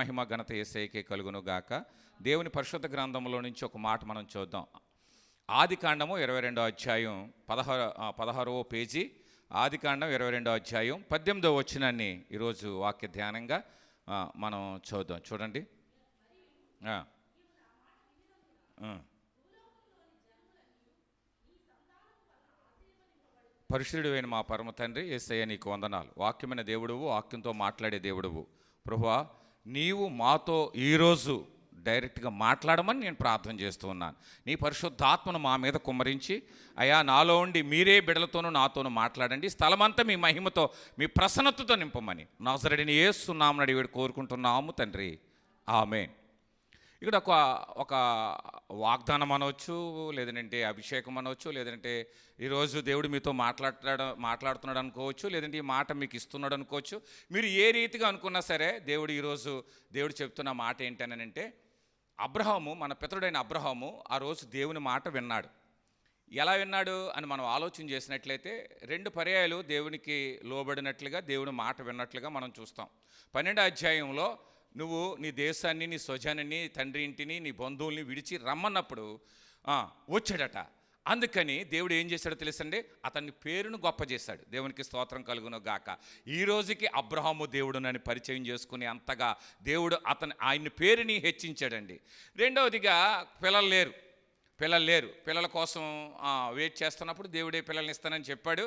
మహిమ ఘనత యేసయ్యకే కలుగును గాక. దేవుని పరిశుద్ధ గ్రంథంలో నుంచి ఒక మాట మనం చూద్దాం. ఆదికాండము 22వ అధ్యాయం 16వ పేజీ. ఆదికాండం 22వ అధ్యాయం 18వ వచనాన్ని ఈరోజు వాక్య ధ్యానంగా మనం చూద్దాం. చూడండి. పరిశుద్ధుడైన మా పరమ తండ్రి యేసయ్య నీకు వందనాలు. వాక్యమైన దేవుడువు, వాక్యంతో మాట్లాడే దేవుడువు. ప్రభువా, నీవు మాతో ఈరోజు డైరెక్ట్గా మాట్లాడమని నేను ప్రార్థన చేస్తూ ఉన్నాను. నీ పరిశుద్ధాత్మను మా మీద కుమ్మరించి, అయా నాలో ఉండి మీరే బిడలతోనూ నాతోనూ మాట్లాడండి. స్థలమంతా మీ మహిమతో, మీ ప్రసన్నతతో నింపమని నజరేయుడైన యేసు నామమున అడిగి కోరుకుంటున్నాము తండ్రి, ఆమేన్. ఇక్కడ ఒక వాగ్దానం అనవచ్చు, లేదంటే అభిషేకం అనవచ్చు, లేదంటే ఈరోజు దేవుడు మీతో మాట్లాడుతున్నాడు అనుకోవచ్చు, లేదంటే ఈ మాట మీకు ఇస్తున్నాడు అనుకోవచ్చు. మీరు ఏ రీతిగా అనుకున్నా సరే దేవుడు చెప్తున్న మాట ఏంటనంటే, అబ్రహాము, మన పితరుడైన అబ్రహాము ఆ రోజు దేవుని మాట విన్నాడు. ఎలా విన్నాడు అని మనం ఆలోచన చేసినట్లయితే 2 పర్యాయాలు దేవునికి లోబడినట్లుగా, దేవుని మాట విన్నట్లుగా మనం చూస్తాం. 12వ అధ్యాయంలో నువ్వు నీ దేశాన్ని, నీ స్వజనాన్ని, తండ్రి ఇంటిని, నీ బంధువుల్ని విడిచి రమ్మన్నప్పుడు వచ్చాడట. అందుకని దేవుడు ఏం చేశాడో తెలుసండి, అతన్ని పేరును గొప్ప చేశాడు. దేవునికి స్తోత్రం కలుగును గాక. ఈ రోజుకి అబ్రహాము దేవుడునని పరిచయం చేసుకుని అంతగా దేవుడు ఆయన పేరుని హెచ్చించాడండి. రెండవదిగా పిల్లలు లేరు. పిల్లల కోసం వెయిట్ చేస్తున్నప్పుడు దేవుడే పిల్లల్ని ఇస్తానని చెప్పాడు.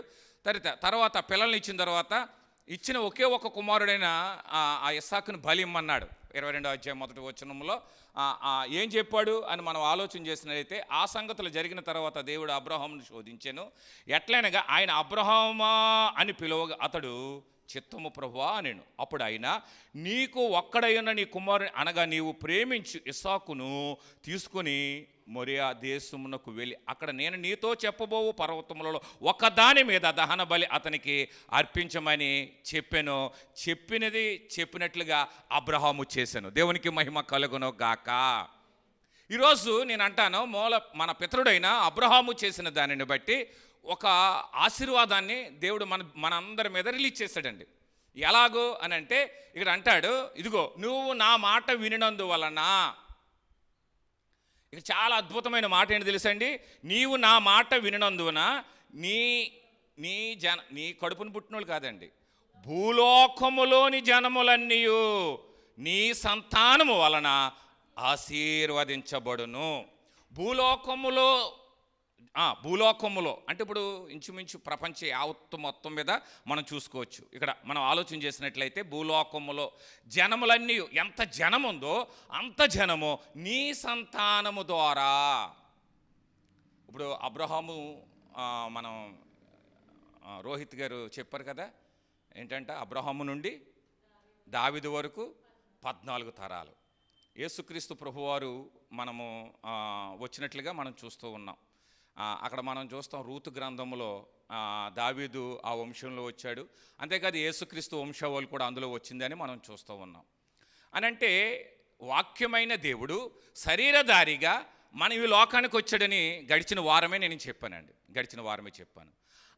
తర్వాత పిల్లల్ని ఇచ్చిన తర్వాత ఇచ్చిన ఒకే ఒక కుమారుడైన ఆ ఇస్సాకును బలి ఇమ్మన్నాడు. 22వ అధ్యాయం 1వ వచనంలో ఏం చెప్పాడు అని మనం ఆలోచన చేసినట్లయితే, ఆ సంగతులు జరిగిన తర్వాత దేవుడు అబ్రహామును శోధించెను. ఎట్లనగా ఆయన అబ్రహామా అని పిలువగా అతడు చిత్తము ప్రభువా అనెను. అప్పుడు ఆయన, నీకు ఒక్కడైన నీ కుమారుని అనగా నీవు ప్రేమించు ఇస్సాకును తీసుకుని మొరియా దేశమునకు వెళ్ళి అక్కడ నేను నీతో చెప్పబోవు పర్వతములలో ఒకదాని మీద దహన బలి అతనికి అర్పించమని చెప్పాను. చెప్పినది చెప్పినట్లుగా అబ్రహాము చేశాను. దేవునికి మహిమ కలుగును గాక. ఈరోజు నేను అంటాను, మన పితరుడైన అబ్రహాము చేసిన దానిని బట్టి ఒక ఆశీర్వాదాన్ని దేవుడు మనందరి మీద రిలీజ్ చేశాడండి. ఎలాగో అని అంటే, ఇక్కడ అంటాడు, ఇదిగో నువ్వు నా మాట వినినందువలన. ఇక చాలా అద్భుతమైన మాట ఏంటి తెలుసండి, నీవు నా మాట వినినందువలన నీ కడుపును పుట్టినోళ్ళు కాదండి, భూలోకములోని జనములన్నీయు నీ సంతానము వలన ఆశీర్వదించబడును. భూలోకములో అంటే ఇప్పుడు ఇంచుమించు ప్రపంచ యావత్తు మొత్తం మీద మనం చూసుకోవచ్చు. ఇక్కడ మనం ఆలోచన చేసినట్లయితే భూలోకములో జనములన్నీ, ఎంత జనం ఉందో అంత జనము నీ సంతానము ద్వారా. ఇప్పుడు అబ్రహాము, మనం రోహిత్ గారు చెప్పారు కదా, ఏంటంటే అబ్రహాము నుండి దావీదు వరకు 14 తరాలు. యేసుక్రీస్తు ప్రభువారు మనము వచ్చినట్లుగా మనం చూస్తూ ఉన్నాం. అక్కడ మనం చూస్తాం రూతు గ్రంథంలో దావీదు ఆ వంశంలో వచ్చాడు. అంతేకాదు యేసుక్రీస్తు వంశావళి కూడా అందులో వచ్చిందని మనం చూస్తూ ఉన్నాం. అనంటే వాక్యమైన దేవుడు శరీరధారిగా మన ఈ లోకానికి వచ్చాడని గడిచిన వారమే చెప్పాను.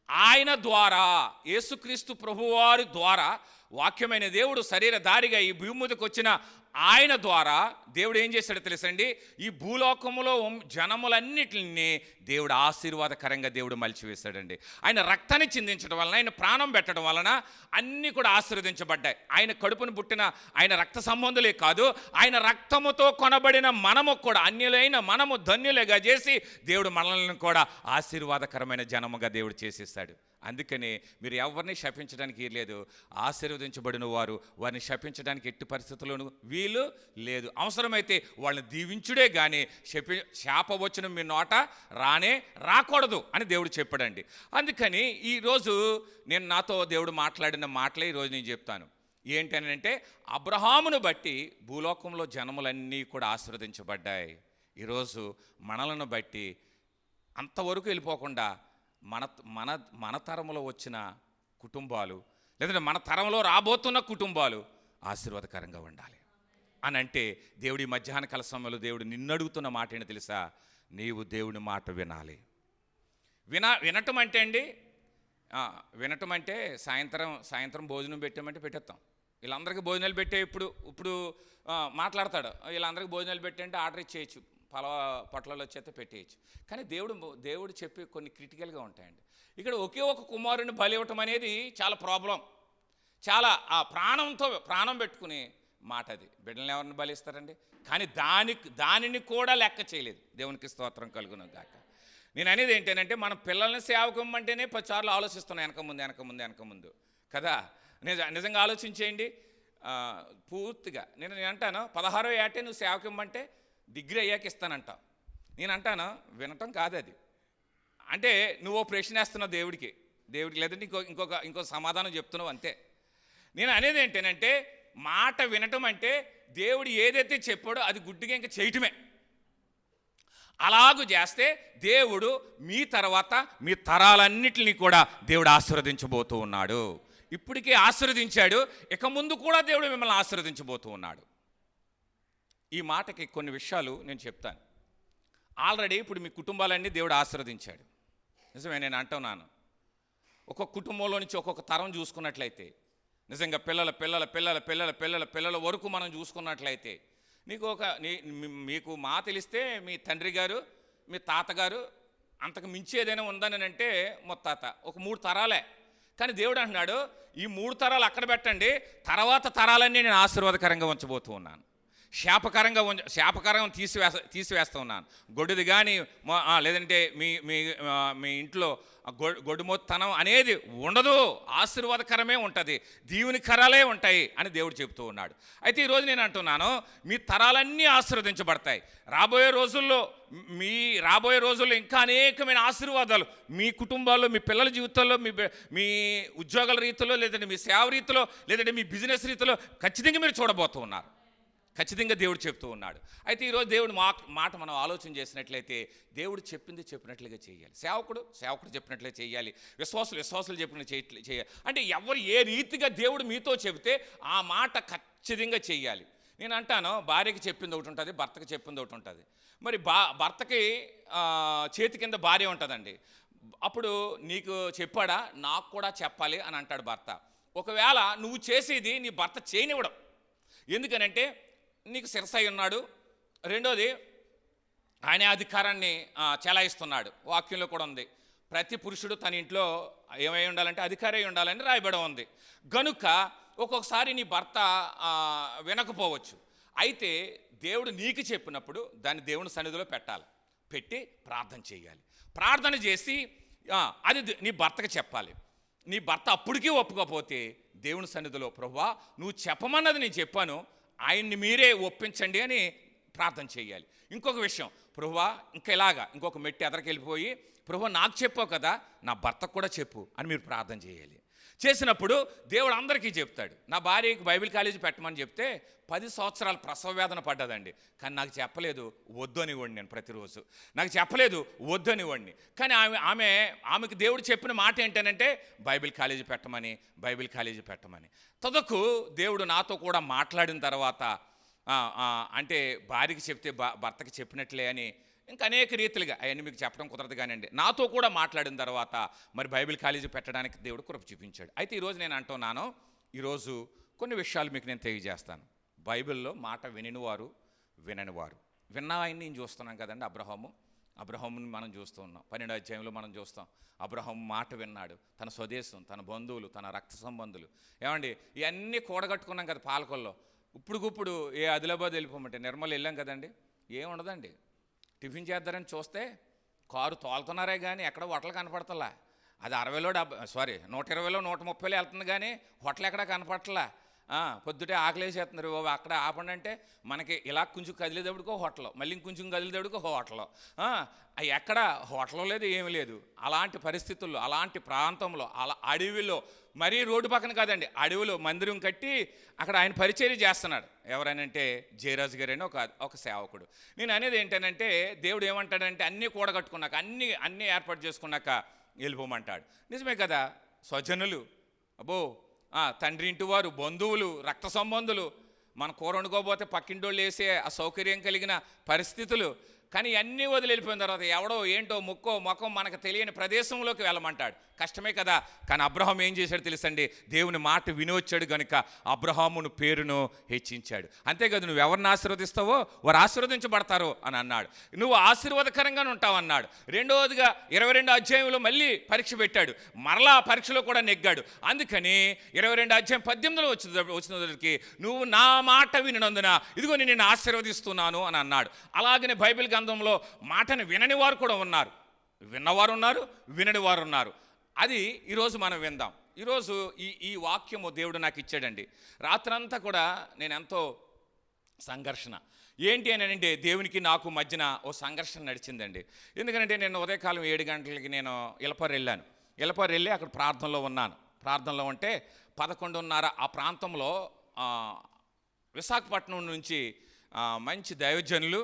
ఆయన ద్వారా, యేసుక్రీస్తు ప్రభువారి ద్వారా, వాక్యమైన దేవుడు శరీరధారిగా ఈ భూమి మీదకి వచ్చిన ఆయన ద్వారా దేవుడు ఏం చేశాడో తెలుసండి, ఈ భూలోకములో జనములన్నిటిని దేవుడు ఆశీర్వాదకరంగా దేవుడు మలిచివేశాడండి. ఆయన రక్తాన్ని చిందించడం వలన, ఆయన ప్రాణం పెట్టడం వలన అన్నీ కూడా ఆశీర్వదించబడ్డాయి. ఆయన కడుపును పుట్టిన ఆయన రక్త సంబంధులే కాదు, ఆయన రక్తముతో కొనబడిన మనము కూడా, అన్యులైన మనము ధన్యులుగా చేసి దేవుడు మనల్ని కూడా ఆశీర్వాదకరమైన జనముగా దేవుడు చేసేసాడు. అందుకని మీరు ఎవరిని శపించడానికి లేదు. ఆశీర్వదించబడిన వారిని శపించడానికి ఎట్టి పరిస్థితుల్లోనూ వీలు లేదు. అవసరమైతే వాళ్ళని దీవించుడే కానీ శాపవచనం మీ నోట రాకూడదు అని దేవుడు చెప్పాడండి. అందుకని ఈరోజు నాతో దేవుడు మాట్లాడిన మాటలే ఈరోజు నేను చెప్తాను. ఏంటనంటే, అబ్రహామును బట్టి భూలోకంలో జనములన్నీ కూడా ఆశీర్వదించబడ్డాయి. ఈరోజు మనలను బట్టి అంతవరకు వెళ్ళిపోకుండా మన తరంలో వచ్చిన కుటుంబాలు, లేదంటే మన తరంలో రాబోతున్న కుటుంబాలు ఆశీర్వాదకరంగా ఉండాలి అని అంటే, దేవుడి మధ్యాహ్న కాల సమయంలో దేవుడు నిన్నడుగుతున్న మాట ఏంటి తెలుసా, నీవు దేవుని మాట వినాలి. వినటం అంటే అండి, వినటం అంటే సాయంత్రం భోజనం పెట్టామంటే పెట్టేస్తాం. వీళ్ళందరికీ భోజనాలు పెట్టే ఇప్పుడు ఇప్పుడు మాట్లాడతాడు, వీళ్ళందరికీ భోజనాలు పెట్టంటే ఆర్డర్ ఇచ్చేయచ్చు, పొట్లలో వచ్చేస్తే పెట్టేయచ్చు. కానీ దేవుడు చెప్పి కొన్ని క్రిటికల్గా ఉంటాయండి. ఇక్కడ ఒకే ఒక కుమారుని బలి ఇవ్వటం అనేది చాలా ప్రాబ్లం. చాలా ఆ ప్రాణం పెట్టుకుని మాట అది. బిడ్డలను ఎవరిని బలిస్తారండి? కానీ దానిని కూడా లెక్క చేయలేదు. దేవునికి స్తోత్రం కలుగును గాక. నేను అనేది ఏంటంటే, మన పిల్లల్ని సేవకం అంటేనే 10 సార్లు ఆలోచిస్తున్నాం, వెనక ముందు కదా. నిజంగా ఆలోచించేయండి. పూర్తిగా నేను అంటాను, 16వ ఏటే నువ్వు సేవకం అంటే డిగ్రీ అయ్యాక ఇస్తానంటావు. నేను అంటాను, వినటం కాదు అది. అంటే నువ్వు ప్రశ్న వేస్తున్నావు దేవుడికి లేదంటే ఇంకో సమాధానం చెప్తున్నావు అంతే. నేను అనేది ఏంటంటే, మాట వినటం అంటే దేవుడు ఏదైతే చెప్పాడో అది గుడ్డిగా ఇంకా చేయటమే. అలాగూ చేస్తే దేవుడు మీ తర్వాత మీ తరాలన్నిటిని కూడా దేవుడు ఆశీర్వదించబోతూ ఉన్నాడు. ఇప్పటికే ఆశీర్వదించాడు, ఇక ముందు కూడా దేవుడు మిమ్మల్ని ఆశీర్వదించబోతూ ఉన్నాడు. ఈ మాటకి కొన్ని విషయాలు నేను చెప్తాను. ఆల్రెడీ ఇప్పుడు మీ కుటుంబాలన్నీ దేవుడు ఆశీర్వదించాడు. నిజమే, నేను అంటున్నాను. ఒక్కొక్క కుటుంబంలో నుంచి ఒక్కొక్క తరం చూసుకున్నట్లయితే, నిజంగా పిల్లల వరకు మనం చూసుకున్నట్లయితే, మీకు తెలిస్తే మీ తండ్రి గారు, మీ తాతగారు, అంతకు మించి ఏదైనా ఉందని అంటే ముత్తాత, ఒక 3 తరాలే. కానీ దేవుడు అంటున్నాడు, ఈ 3 తరాలు అక్కడ పెట్టండి, తర్వాత తరాలన్నీ నేను ఆశీర్వాదకరంగా ఉంచబోతూ ఉన్నాను. శాపకరంగా తీసివేస్తూ ఉన్నాను. గొడ్డుది కానీ లేదంటే మీ ఇంట్లో గొడ్డుమొత్తనం అనేది ఉండదు, ఆశీర్వాదకరమే ఉంటుంది, దీవెనకరాలే ఉంటాయి అని దేవుడు చెబుతూ ఉన్నాడు. అయితే ఈరోజు నేను అంటున్నాను, మీ తరాలన్నీ ఆశీర్వదించబడతాయి. రాబోయే రోజుల్లో ఇంకా అనేకమైన ఆశీర్వాదాలు మీ కుటుంబాల్లో, మీ పిల్లల జీవితాల్లో, మీ ఉద్యోగాల రీతిలో, లేదంటే మీ సేవ రీతిలో, లేదంటే మీ బిజినెస్ రీతిలో ఖచ్చితంగా మీరు చూడబోతూ ఉన్నారు. ఖచ్చితంగా దేవుడు చెప్తూ ఉన్నాడు. అయితే ఈరోజు దేవుడు మాట మనం ఆలోచన చేసినట్లయితే, దేవుడు చెప్పినట్లుగా చేయాలి. సేవకుడు చెప్పినట్లే చేయాలి. విశ్వాసులు చెప్పినట్లు చేయాలి. అంటే ఎవరు ఏ రీతిగా దేవుడు మీతో చెబితే ఆ మాట ఖచ్చితంగా చేయాలి. నేను అంటాను, భార్యకి చెప్పింది ఒకటి ఉంటుంది, భర్తకి చెప్పింది ఒకటి ఉంటుంది. మరి భర్తకి చేతి కింద భార్య ఉంటుందండి. అప్పుడు నీకు చెప్పాడా, నాకు కూడా చెప్పాలి అని అంటాడు భర్త. ఒకవేళ నువ్వు చేసేది నీ భర్త చేయనివ్వడం. ఎందుకనంటే నీకు శిరసై ఉన్నాడు, రెండోది ఆయన అధికారాన్ని చెలాయిస్తున్నాడు. వాక్యంలో కూడా ఉంది, ప్రతి పురుషుడు తన ఇంట్లో ఏమై ఉండాలంటే అధికారి అయి ఉండాలని రాయబడి ఉంది. గనుక ఒక్కొక్కసారి నీ భర్త వినకపోవచ్చు. అయితే దేవుడు నీకు చెప్పినప్పుడు దాన్ని దేవుని సన్నిధిలో పెట్టి ప్రార్థన చేయాలి. ప్రార్థన చేసి అది నీ భర్తకు చెప్పాలి. నీ భర్త అప్పటికీ ఒప్పుకోకపోతే దేవుని సన్నిధిలో, ప్రభువా నువ్వు చెప్పమన్నది నేను చెప్పాను, ఆయన్ని మీరే ఒప్పించండి అని ప్రార్థన చేయాలి. ఇంకొక విషయం, ప్రభువా ఇంకొక మెట్టి ఎదరికెళ్ళిపోయి, ప్రభువా నాకు చెప్పావు కదా, నా భర్తకు కూడా చెప్పు అని మీరు ప్రార్థన చేయాలి. చేసినప్పుడు దేవుడు అందరికీ చెప్తాడు. నా భార్యకి బైబిల్ కాలేజీ పెట్టమని చెప్తే 10 సంవత్సరాలు ప్రసవ వేదన పడ్డదండి. కానీ నాకు చెప్పలేదు, వద్దు అనివ్వండి. నేను ప్రతిరోజు నాకు చెప్పలేదు, వద్దు అనివ్వండి. కానీ ఆమెకు దేవుడు చెప్పిన మాట ఏంటనంటే బైబిల్ కాలేజీ పెట్టమని. తదకు దేవుడు నాతో కూడా మాట్లాడిన తర్వాత, అంటే భార్యకి చెప్తే భర్తకి చెప్పినట్లే అని ఇంకా అనేక రీతిలుగా, అవన్నీ మీకు చెప్పడం కుదరదు కానివ్వండి, నాతో కూడా మాట్లాడిన తర్వాత మరి బైబిల్ కాలేజీ పెట్టడానికి దేవుడు కృప చూపించాడు. అయితే ఈరోజు నేను అంటున్నాను, ఈరోజు కొన్ని విషయాలు మీకు నేను తెలియజేస్తాను. బైబిల్లో మాట వినినవారు, విన్న ఆయన్ని నేను చూస్తున్నాం కదండి. అబ్రహాముని మనం చూస్తూ ఉన్నాం. 12వ అధ్యాయంలో మనం చూస్తాం, అబ్రహాము మాట విన్నాడు. తన స్వదేశం, తన బంధువులు, తన రక్త సంబంధులు, ఏమండి ఇవన్నీ కూడగట్టుకున్నాం కదా పాలకొల్లో. ఇప్పుడు ఆదిలాబాద్ వెళ్ళిపోమంటే నిర్మల్ వెళ్ళాం కదండి, ఏముండదండి. టిఫిన్ చేద్దారని చూస్తే కారు తోలుతున్నారే కానీ ఎక్కడ హోటల్ కనపడతలా. అది 120లో 130లో వెళ్తుంది కానీ హోటల్ ఎక్కడా కనపడట్లా. పొద్దుటే ఆకలేసేస్తున్నారు, అక్కడ ఆపండి అంటే మనకి ఇలా కొంచెం కదిలేదవుడికో హోటల్లో, మళ్ళీ ఇంకొంచెం కదిలేదవుడికో హోటల్లో, ఎక్కడ హోటల్లో లేదు, ఏమీ లేదు. అలాంటి పరిస్థితుల్లో, అలాంటి ప్రాంతంలో, అడవిలో, మరీ రోడ్డు పక్కన కాదండి, అడవిలో మందిరం కట్టి అక్కడ ఆయన పరిచర్య చేస్తున్నాడు. ఎవరైనంటే జయరాజు గారు అని ఒక సేవకుడు. నేను అనేది ఏంటనంటే, దేవుడు ఏమంటాడంటే అన్నీ కూడగట్టుకున్నాక, అన్నీ ఏర్పాటు చేసుకున్నాక వెళ్ళిపోమంటాడు. నిజమే కదా. స్వజనులు, తండ్రి ఇంటి వారు, బంధువులు, రక్త సంబంధులు, మన కూర వండుకోబోతే పక్కింటోళ్ళు వేసే అసౌకర్యం కలిగిన పరిస్థితులు, కానీ అన్నీ వదిలి వెళ్ళిపోయిన తర్వాత ఎవడో ఏంటో ముఖం మనకు తెలియని ప్రదేశంలోకి వెళ్ళమంటాడు. కష్టమే కదా. కానీ అబ్రహాం ఏం చేశాడు తెలుసండి, దేవుని మాట వినొచ్చాడు కనుక అబ్రహామును పేరును హెచ్చించాడు. అంతేకాదు, నువ్వు ఎవరిని ఆశీర్వదిస్తావో వారు ఆశీర్వదించబడతారు అని అన్నాడు. నువ్వు ఆశీర్వాదకరంగానే ఉంటావు అన్నాడు. రెండవదిగా 22 అధ్యాయంలో మళ్ళీ పరీక్ష పెట్టాడు. మరలా ఆ పరీక్షలో కూడా నెగ్గాడు. అందుకని 22 అధ్యాయం 18లో వచ్చినకి నువ్వు నా మాట వినందున ఇదిగో నేను నిన్ను ఆశీర్వదిస్తున్నాను అని అన్నాడు. అలాగనే బైబిల్ గ్రంథంలో మాటను వినని వారు కూడా ఉన్నారు, విన్నవారు ఉన్నారు, వినని వారు ఉన్నారు. అది ఈరోజు మనం విందాం. ఈరోజు ఈ వాక్యము దేవుడు నాకు ఇచ్చాడండి. రాత్రంతా కూడా నేను ఎంతో సంఘర్షణ ఏంటి అని అంటే దేవునికి నాకు మధ్యన ఓ సంఘర్షణ నడిచిందండి. ఎందుకంటే నేను ఉదయకాలం 7 గంటలకి నేను ఇలపర్రు వెళ్ళి అక్కడ ప్రార్థనలో ఉన్నాను. ప్రార్థనలో ఉంటే 11:30 ఆ ప్రాంతంలో విశాఖపట్నం నుంచి మంచి దైవజనులు,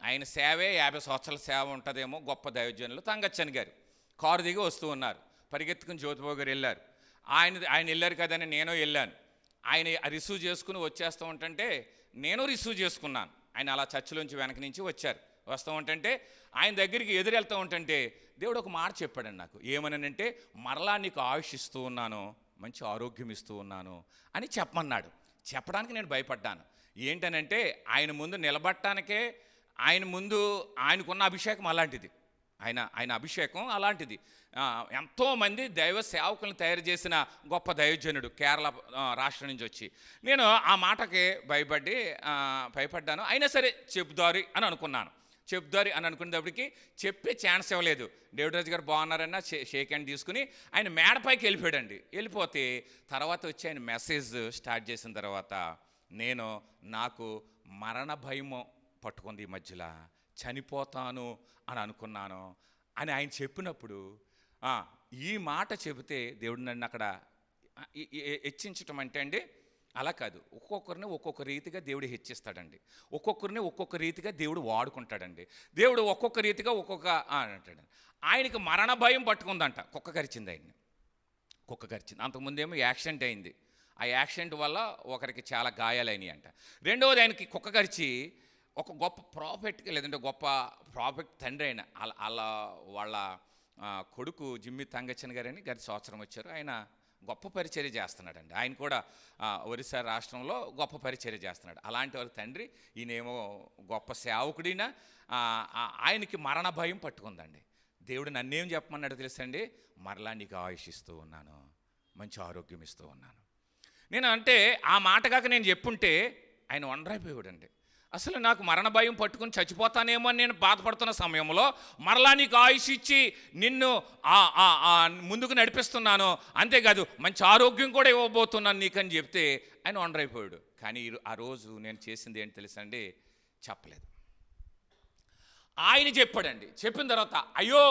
ఆయన సేవే 50 సంవత్సరాల సేవ ఉంటుందేమో, గొప్ప దైవజనులు తంగచ్చని గారు కారు దిగి వస్తూ ఉన్నారు. పరిగెత్తుకుని జ్యోతిబాబు గారు వెళ్ళారు. ఆయన వెళ్ళారు కదని నేను వెళ్ళాను. ఆయన రిసీవ్ చేసుకుని వచ్చేస్తూ ఉంటుంటే నేను రిసీవ్ చేసుకున్నాను. ఆయన అలా చర్చిలోంచి వెనక నుంచి వచ్చారు. వస్తూ ఉంటుంటే ఆయన దగ్గరికి ఎదురెళ్తూ ఉంటుంటే దేవుడు ఒక మాట చెప్పాడండి నాకు. ఏమనంటే, మరలా నీకు ఆయుష్ ఇస్తూ ఉన్నాను, మంచి ఆరోగ్యం ఇస్తూ ఉన్నాను అని చెప్పమన్నాడు. చెప్పడానికి నేను భయపడ్డాను. ఏంటనంటే, ఆయన ముందు నిలబడటానికే, ఆయనకున్న అభిషేకం అలాంటిది. ఆయన అభిషేకం అలాంటిది. ఎంతోమంది దైవ సేవకులను తయారు చేసిన గొప్ప దైవజనుడు కేరళ రాష్ట్రం నుంచి వచ్చి, నేను ఆ మాటకి భయపడ్డాను. అయినా సరే చెప్దారి అని అనుకునేటప్పటికి చెప్పే ఛాన్స్ ఇవ్వలేదు. డేవిడ్ గారు బాగున్నారన్నా షేక్ హ్యాండ్ తీసుకుని ఆయన మేడపైకి వెళ్ళిపోయాడండి. వెళ్ళిపోతే తర్వాత వచ్చి ఆయన మెసేజ్ స్టార్ట్ చేసిన తర్వాత నాకు మరణ భయము పట్టుకుంది. ఈ మధ్యలో చనిపోతాను అని అనుకున్నాను అని ఆయన చెప్పినప్పుడు, ఈ మాట చెబితే దేవుడు నన్ను అక్కడ హెచ్చించటం అంటే అండి, అలా కాదు. ఒక్కొక్కరిని ఒక్కొక్క రీతిగా దేవుడు హెచ్చిస్తాడండి. ఒక్కొక్కరిని ఒక్కొక్క రీతిగా దేవుడు వాడుకుంటాడండి. దేవుడు ఒక్కొక్క రీతిగా అంటాడు. ఆయనకి మరణ భయం పట్టుకుందంట. కుక్క కరిచింది. అంతకుముందేమో యాక్సిడెంట్ అయింది. ఆ యాక్సిడెంట్ వల్ల ఒకరికి చాలా గాయాలైనాయి అంట. రెండవది, ఆయనకి కుక్క కరిచి ఒక గొప్ప ప్రాఫిట్కి, లేదంటే గొప్ప ప్రాఫిట్ తండ్రి అయిన వాళ్ళ కొడుకు జిమ్మి తంగచ్చన్ గారని గత సంవత్సరం వచ్చారు. ఆయన గొప్ప పరిచర్య చేస్తున్నాడండి. ఆయన కూడా ఒరిస్సా రాష్ట్రంలో గొప్ప పరిచర్య చేస్తున్నాడు. అలాంటి వాళ్ళ తండ్రి, ఈయనేమో గొప్ప సేవకుడినా ఆయనకి మరణ భయం పట్టుకుందండి. దేవుడు నన్నేం చెప్పమన్నాడు తెలుసండి, మరలా నీకు ఆయుష్ ఇస్తూ ఉన్నాను, మంచి ఆరోగ్యం ఇస్తూ ఉన్నాను. నేను అంటే ఆ మాట కాక నేను చెప్పుంటే ఆయన వండరైపోయాడండి. అసలు నాకు మరణ భయం పట్టుకుని చచ్చిపోతానేమో అని నేను బాధపడుతున్న సమయంలో మరలా నీకు ఆయుష్ ఇచ్చి నిన్ను ముందుకు నడిపిస్తున్నాను, అంతేకాదు మంచి ఆరోగ్యం కూడా ఇవ్వబోతున్నాను నీకని చెప్తే ఆయన వండరైపోయాడు. కానీ ఆ రోజు నేను చేసింది ఏంటి తెలుసండి, చెప్పలేదు. ఆయన చెప్పాడండి. చెప్పిన తర్వాత అయ్యో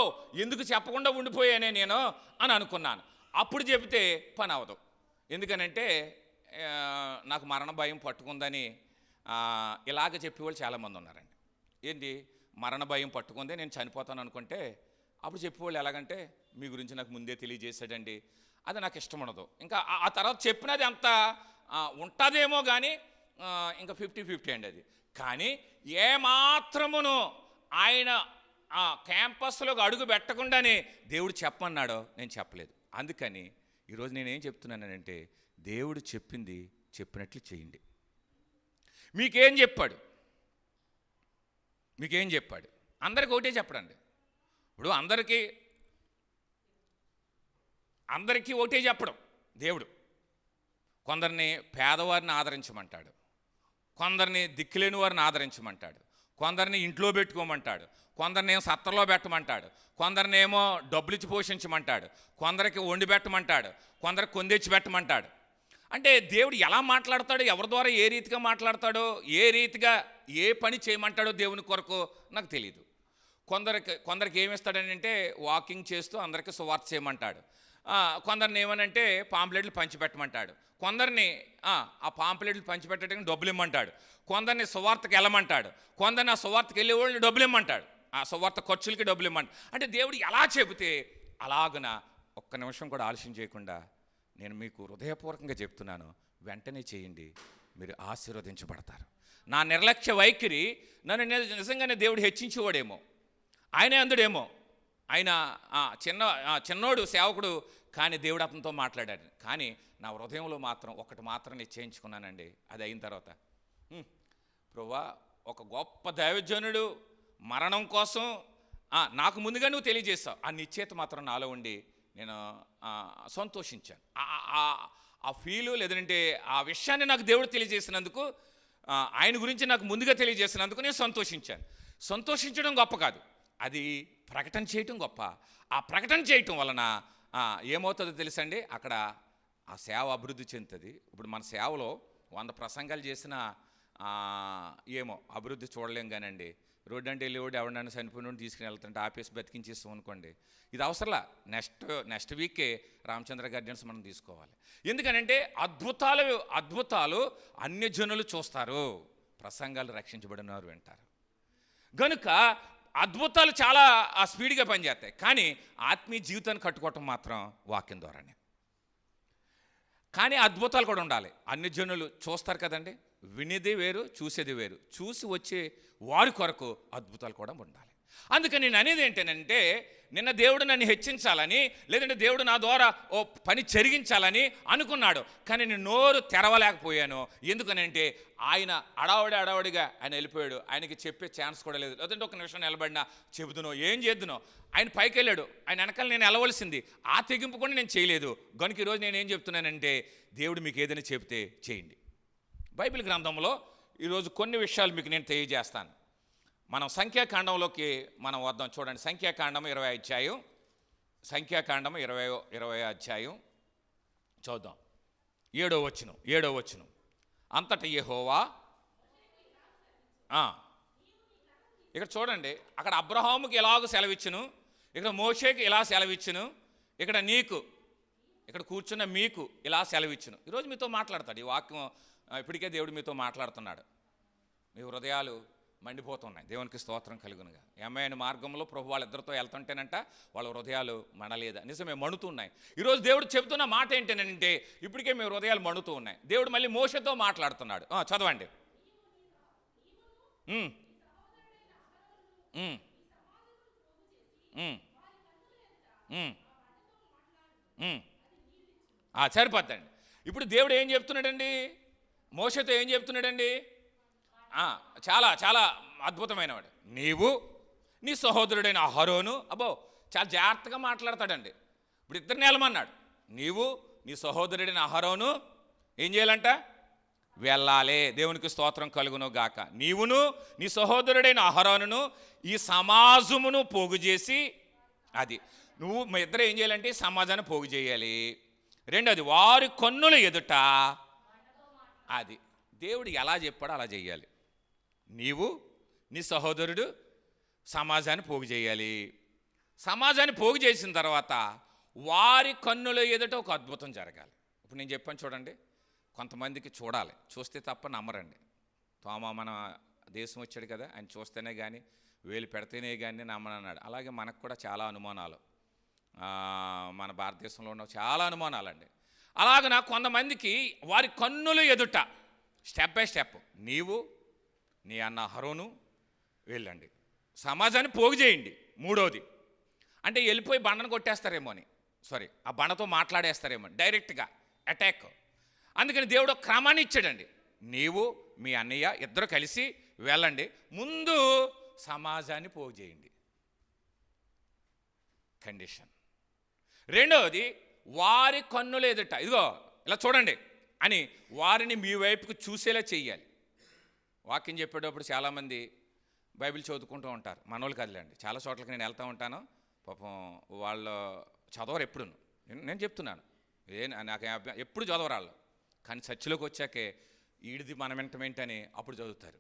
ఎందుకు చెప్పకుండా ఉండిపోయానే నేను అని అనుకున్నాను. అప్పుడు చెబితే పని అవ్వదు. ఎందుకనంటే నాకు మరణ భయం పట్టుకుందని ఇలాగ చెప్పేవాళ్ళు చాలామంది ఉన్నారండి. ఏంటి, మరణ భయం పట్టుకుందే, నేను చనిపోతాను అనుకుంటే అప్పుడు చెప్పేవాళ్ళు ఎలాగంటే, మీ గురించి నాకు ముందే తెలియజేశాడండి, అది నాకు ఇష్టం ఉండదు. ఇంకా ఆ తర్వాత చెప్పినది అంత ఉంటుందేమో కానీ ఇంకా 50-50 అండి అది. కానీ ఏమాత్రమును ఆయన క్యాంపస్లోకి అడుగు పెట్టకుండానే దేవుడు చెప్పమన్నాడో నేను చెప్పలేదు. అందుకని ఈరోజు నేనేం చెప్తున్నానంటే, దేవుడు చెప్పింది చెప్పినట్లు చేయండి. మీకేం చెప్పాడు అందరికి ఒకటే చెప్పడండి. ఇప్పుడు అందరికీ ఒకటే చెప్పడం దేవుడు. కొందరిని పేదవారిని ఆదరించమంటాడు, కొందరిని దిక్కులేని వారిని ఆదరించమంటాడు, కొందరిని ఇంట్లో పెట్టుకోమంటాడు, కొందరిని ఏమో సత్తర్లో పెట్టమంటాడు, కొందరిని ఏమో డబ్బులు ఇచ్చి పోషించమంటాడు, కొందరికి వండి పెట్టమంటాడు, కొందరికి కొందెచ్చి పెట్టమంటాడు. అంటే దేవుడు ఎలా మాట్లాడతాడో, ఎవరి ద్వారా ఏ రీతిగా మాట్లాడతాడో, ఏ రీతిగా ఏ పని చేయమంటాడో దేవుని కొరకు నాకు తెలియదు. కొందరికి ఏమిస్తాడని అంటే వాకింగ్ చేస్తూ అందరికీ సువార్త చేయమంటాడు. కొందరిని ఏమనంటే పాంప్లెట్లు పంచిపెట్టమంటాడు, కొందరిని ఆ పాంప్లెట్లు పంచిపెట్టడానికి డబ్బులు ఇమ్మంటాడు, కొందరిని సువార్తకి వెళ్ళమంటాడు, కొందరిని ఆ సువార్తకి వెళ్ళే వాళ్ళు డబ్బులు ఇమ్మంటాడు, ఆ సువార్త ఖర్చులకి డబ్బులు ఇమ్మంటాడు. అంటే దేవుడు ఎలా చెబితే అలాగున ఒక్క నిమిషం కూడా ఆలస్యం చేయకుండా నేను మీకు హృదయపూర్వకంగా చెప్తున్నాను, వెంటనే చేయండి, మీరు ఆశీర్వదించబడతారు. నా నిర్లక్ష్య వైఖరి నన్ను నిజంగానే దేవుడు హెచ్చించేవాడేమో, ఆయనే అందుడేమో. ఆయన చిన్నోడు సేవకుడు, కానీ దేవుడు అతనితో మాట్లాడాడు. కానీ నా హృదయంలో మాత్రం ఒకటి మాత్రం నిశ్చయించుకున్నానండి. అది అయిన తర్వాత, ప్రభువా, ఒక గొప్ప దైవజనుడు మరణం కోసం నాకు ముందుగా నువ్వు తెలియజేస్తావు. ఆ నిశ్చయిత మాత్రం నాలో ఉండి నేను సంతోషించాను. ఆ ఫీలు లేదంటే ఆ విషయాన్ని నాకు దేవుడు తెలియజేసినందుకు, ఆయన గురించి నాకు ముందుగా తెలియజేసినందుకు నేను సంతోషించాను. సంతోషించడం గొప్ప కాదు, అది ప్రకటన చేయటం గొప్ప. ఆ ప్రకటన చేయటం వలన ఏమవుతుందో తెలుసండి, అక్కడ ఆ సేవ అభివృద్ధి చెందుతుంది. ఇప్పుడు మన సేవలో 100 ప్రసంగాలు చేసినా ఏమో అభివృద్ధి చూడలేం. కానండి, రోడ్డు అంటే వెళ్ళి ఎవరినైనా చనిపోయిన తీసుకుని వెళ్తుంటే ఆపేసి బతికించేస్తాం అనుకోండి, ఇది అవసరంలా. నెక్స్ట్ వీకే రామచంద్ర గార్డెన్స్ మనం తీసుకోవాలి. ఎందుకనంటే అద్భుతాలు అన్యజనులు చూస్తారు, ప్రసంగాలు రక్షించబడినారు వింటారు. గనుక అద్భుతాలు చాలా స్పీడ్గా పనిచేస్తాయి, కానీ ఆత్మీయ జీవితాన్ని కట్టుకోవటం మాత్రం వాక్యం ద్వారానే. కానీ అద్భుతాలు కూడా ఉండాలి. అన్ని జనులు చూస్తారు కదండి, వినేది వేరు, చూసేది వేరు. చూసి వచ్చే వారి కొరకు అద్భుతాలు కూడా ఉండాలి. అందుకని నేను అనేది ఏంటంటే, నిన్న దేవుడు నన్ను హెచ్చించాలని, లేదంటే దేవుడు నా ద్వారా ఓ పని జరిగించాలని అనుకున్నాడు, కానీ నేను నోరు తెరవలేకపోయాను. ఎందుకనంటే ఆయన అడావడిగా ఆయన వెళ్ళిపోయాడు. ఆయనకి చెప్పే ఛాన్స్ కూడా లేదు. లేదంటే ఒక నిమిషం నిలబడినా చెబుతునో ఏం చేద్దునో. ఆయన పైకి వెళ్ళాడు, ఆయన వెనకాల నేను వెళ్ళవలసింది, ఆ తెగింపు కూడా నేను చేయలేదు. కనుక ఈరోజు నేను ఏం చెప్తున్నానంటే, దేవుడు మీకు ఏదైనా చెబితే చేయండి. బైబిల్ గ్రంథంలో ఈరోజు కొన్ని విషయాలు మీకు నేను తెలియజేస్తాను. మనం సంఖ్యాకాండంలోకి మనం వద్దాం. చూడండి, సంఖ్యాకాండం 20 అధ్యాయం, సంఖ్యాకాండం 20 అధ్యాయం చూద్దాం. 7వ వచనం. అంతటా యెహోవా, ఇక్కడ చూడండి, అక్కడ అబ్రహాముకి ఎలాగ సెలవిచ్చును, ఇక్కడ మోషేకి ఇలా సెలవిచ్చును, ఇక్కడ నీకు, ఇక్కడ కూర్చున్న మీకు ఇలా సెలవిచ్చును. ఈరోజు మీతో మాట్లాడతాడు ఈ వాక్యం. ఇప్పటికే దేవుడు మీతో మాట్లాడుతున్నాడు. మీ హృదయాలు మండిపోతున్నాయి. దేవునికి స్తోత్రం కలుగునుగా. ఏమైన మార్గంలో ప్రభు వాళ్ళిద్దరితో వెళ్తుంటేనంట వాళ్ళ హృదయాలు మండలేదా? నిజమే, మండుతున్నాయి. ఈరోజు దేవుడు చెబుతున్న మాట ఏంటంటే, ఇప్పటికే మీ హృదయాలు మండుతూ ఉన్నాయి. దేవుడు మళ్ళీ మోషేతో మాట్లాడుతున్నాడు. చదవండి. సరిపోద్దండి. ఇప్పుడు దేవుడు ఏం చెప్తున్నాడండి, మోషేతో ఏం చెప్తున్నాడండి? చాలా చాలా అద్భుతమైనవాడు. నీవు నీ సహోదరుడైన అహరోను, అబ్బో చాలా జాగ్రత్తగా మాట్లాడతాడండి. ఇప్పుడు ఇద్దరిని వెళ్ళమన్నాడు. నీవు నీ సహోదరుడైన అహరోను ఏం చేయాలంట? వెళ్ళాలి. దేవునికి స్తోత్రం కలుగును గాక. నీవును నీ సహోదరుడైన అహరోనును ఈ సమాజమును పోగు చేసి, అది నువ్వు మీ ఇద్దరు ఏం చేయాలంటే సమాజాన్ని పోగు చేయాలి. రెండోది, వారి కన్నుల ఎదుట, అది దేవుడు ఎలా చెప్పాడో అలా చేయాలి. నీవు నీ సహోదరుడు సమాజాన్ని పోగు చేయాలి. సమాజాన్ని పోగు చేసిన తర్వాత వారి కన్నుల ఎదుట ఒక అద్భుతం జరగాలి. ఇప్పుడు నేను చెప్పాను చూడండి, కొంతమందికి చూడాలి, చూస్తే తప్ప నమ్మరండి. తోమా మన దేశం వచ్చాడు కదా, ఆయన చూస్తేనే కానీ వేలు పెడితేనే కానీ నమ్మనన్నాడు. అలాగే మనకు కూడా చాలా అనుమానాలు, మన భారతదేశంలో ఉన్న చాలా అనుమానాలండి. అలాగ కొంతమందికి వారి కన్నుల ఎదుట స్టెప్ బై స్టెప్, నీవు నీ అన్న అహరోను వెళ్ళండి, సమాజాన్ని పోగు చేయండి. మూడోది అంటే వెళ్ళిపోయి బండను కొట్టేస్తారేమో అని, ఆ బండతో మాట్లాడేస్తారేమో డైరెక్ట్గా అటాక్. అందుకని దేవుడు ఒక క్రమాన్ని ఇచ్చాడండి. నీవు మీ అన్నయ్య ఇద్దరు కలిసి వెళ్ళండి, ముందు సమాజాన్ని పోగు చేయండి, కండిషన్. రెండవది, వారి కన్నుల ఎదుట, ఇదిగో ఇలా చూడండి అని వారిని మీ వైపుకు చూసేలా చెయ్యాలి. వాక్యం చెప్పేటప్పుడు చాలామంది బైబిల్ చదువుకుంటూ ఉంటారు, మనోళ్ళు కదలండి. చాలా చోట్లకి నేను వెళ్తూ ఉంటాను, పాపం వాళ్ళు చదవరు ఎప్పుడు. నేను చెప్తున్నాను, నాకు ఎప్పుడు చదవరు వాళ్ళు. కానీ చర్చిలోకి వచ్చాకే ఈడిది మనం వింటమేంటని అప్పుడు చదువుతారు.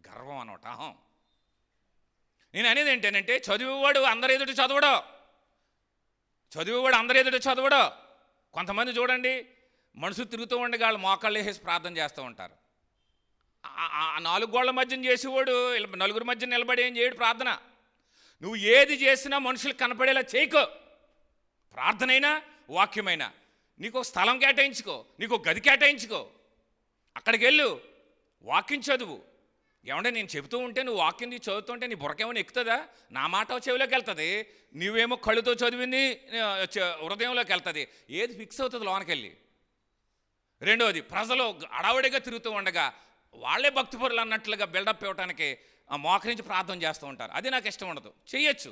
గర్వం అనమాట, అహం. నేను అనేది ఏంటంటే, చదివేవాడు అందరి ఎదుటి చదవడో, కొంతమంది చూడండి మనసు తిరుగుతూ ఉండి వాళ్ళు మోకాళ్ళు వేసేసి ప్రార్థన చేస్తూ ఉంటారు. 4 గోళ్ల మధ్యన చేసేవాడు నలుగురి మధ్య నిలబడి ఏం చేయడు ప్రార్థన. నువ్వు ఏది చేసినా మనుషులకు కనపడేలా చేయకో. ప్రార్థనైనా వాక్యమైనా నీకు స్థలం కేటాయించుకో, నీకు గది కేటాయించుకో, అక్కడికి వెళ్ళు, వాక్యం చదువు, ఏమంటే నేను చెబుతూ ఉంటే నువ్వు వాక్యం తీసి చదువుతుంటే నీ బుర్రకేమైనా ఎక్కుతుందా? నా మాట చెవిలోకి వెళ్తుంది, నువ్వేమో కళ్ళుతో చదివింది హృదయంలోకి వెళ్తుంది. ఏది ఫిక్స్ అవుతుంది లోనకెళ్ళి? రెండవది, ప్రజలు అడావుడిగా తిరుగుతూ ఉండగా వాళ్ళే భక్తిపరులు అన్నట్లుగా బిల్డప్ ఇవ్వడానికి మోకరించి ప్రార్థన చేస్తూ ఉంటారు. అది నాకు ఇష్టం ఉండదు. చెయ్యొచ్చు,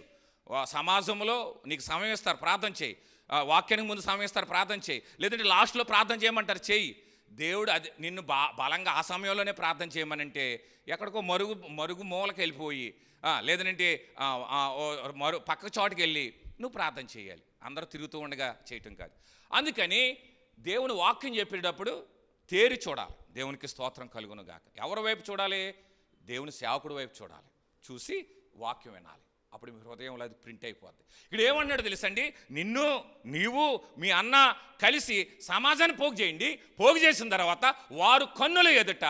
సమాజంలో నీకు సమయం ఇస్తారు, ప్రార్థన చేయి. వాక్యానికి ముందు సమయం ఇస్తారు, ప్రార్థన చేయి. లేదంటే లాస్ట్లో ప్రార్థన చేయమంటారు, చెయ్యి. దేవుడు అది నిన్ను బలంగా ఆ సమయంలోనే ప్రార్థన చేయమనంటే ఎక్కడికో మరుగు మూలకి వెళ్ళిపోయి, లేదంటే పక్క చోటుకి వెళ్ళి నువ్వు ప్రార్థన చేయాలి. అందరూ తిరుగుతూ ఉండగా చేయటం కాదు. అందుకని దేవుని వాక్యం చెప్పేటప్పుడు తేరి చూడాలి. దేవునికి స్తోత్రం కలుగును గాక. ఎవరి వైపు చూడాలి? దేవుని సేవకుడి వైపు చూడాలి. చూసి వాక్యం వినాలి. అప్పుడు మీ హృదయంలో అది ప్రింట్ అయిపోద్ది. ఇక్కడ ఏమన్నాడు తెలుసండి? నీవు మీ అన్న కలిసి సమాజాన్ని పోగు చేయండి. పోగు చేసిన తర్వాత వారు కన్నుల ఎదుట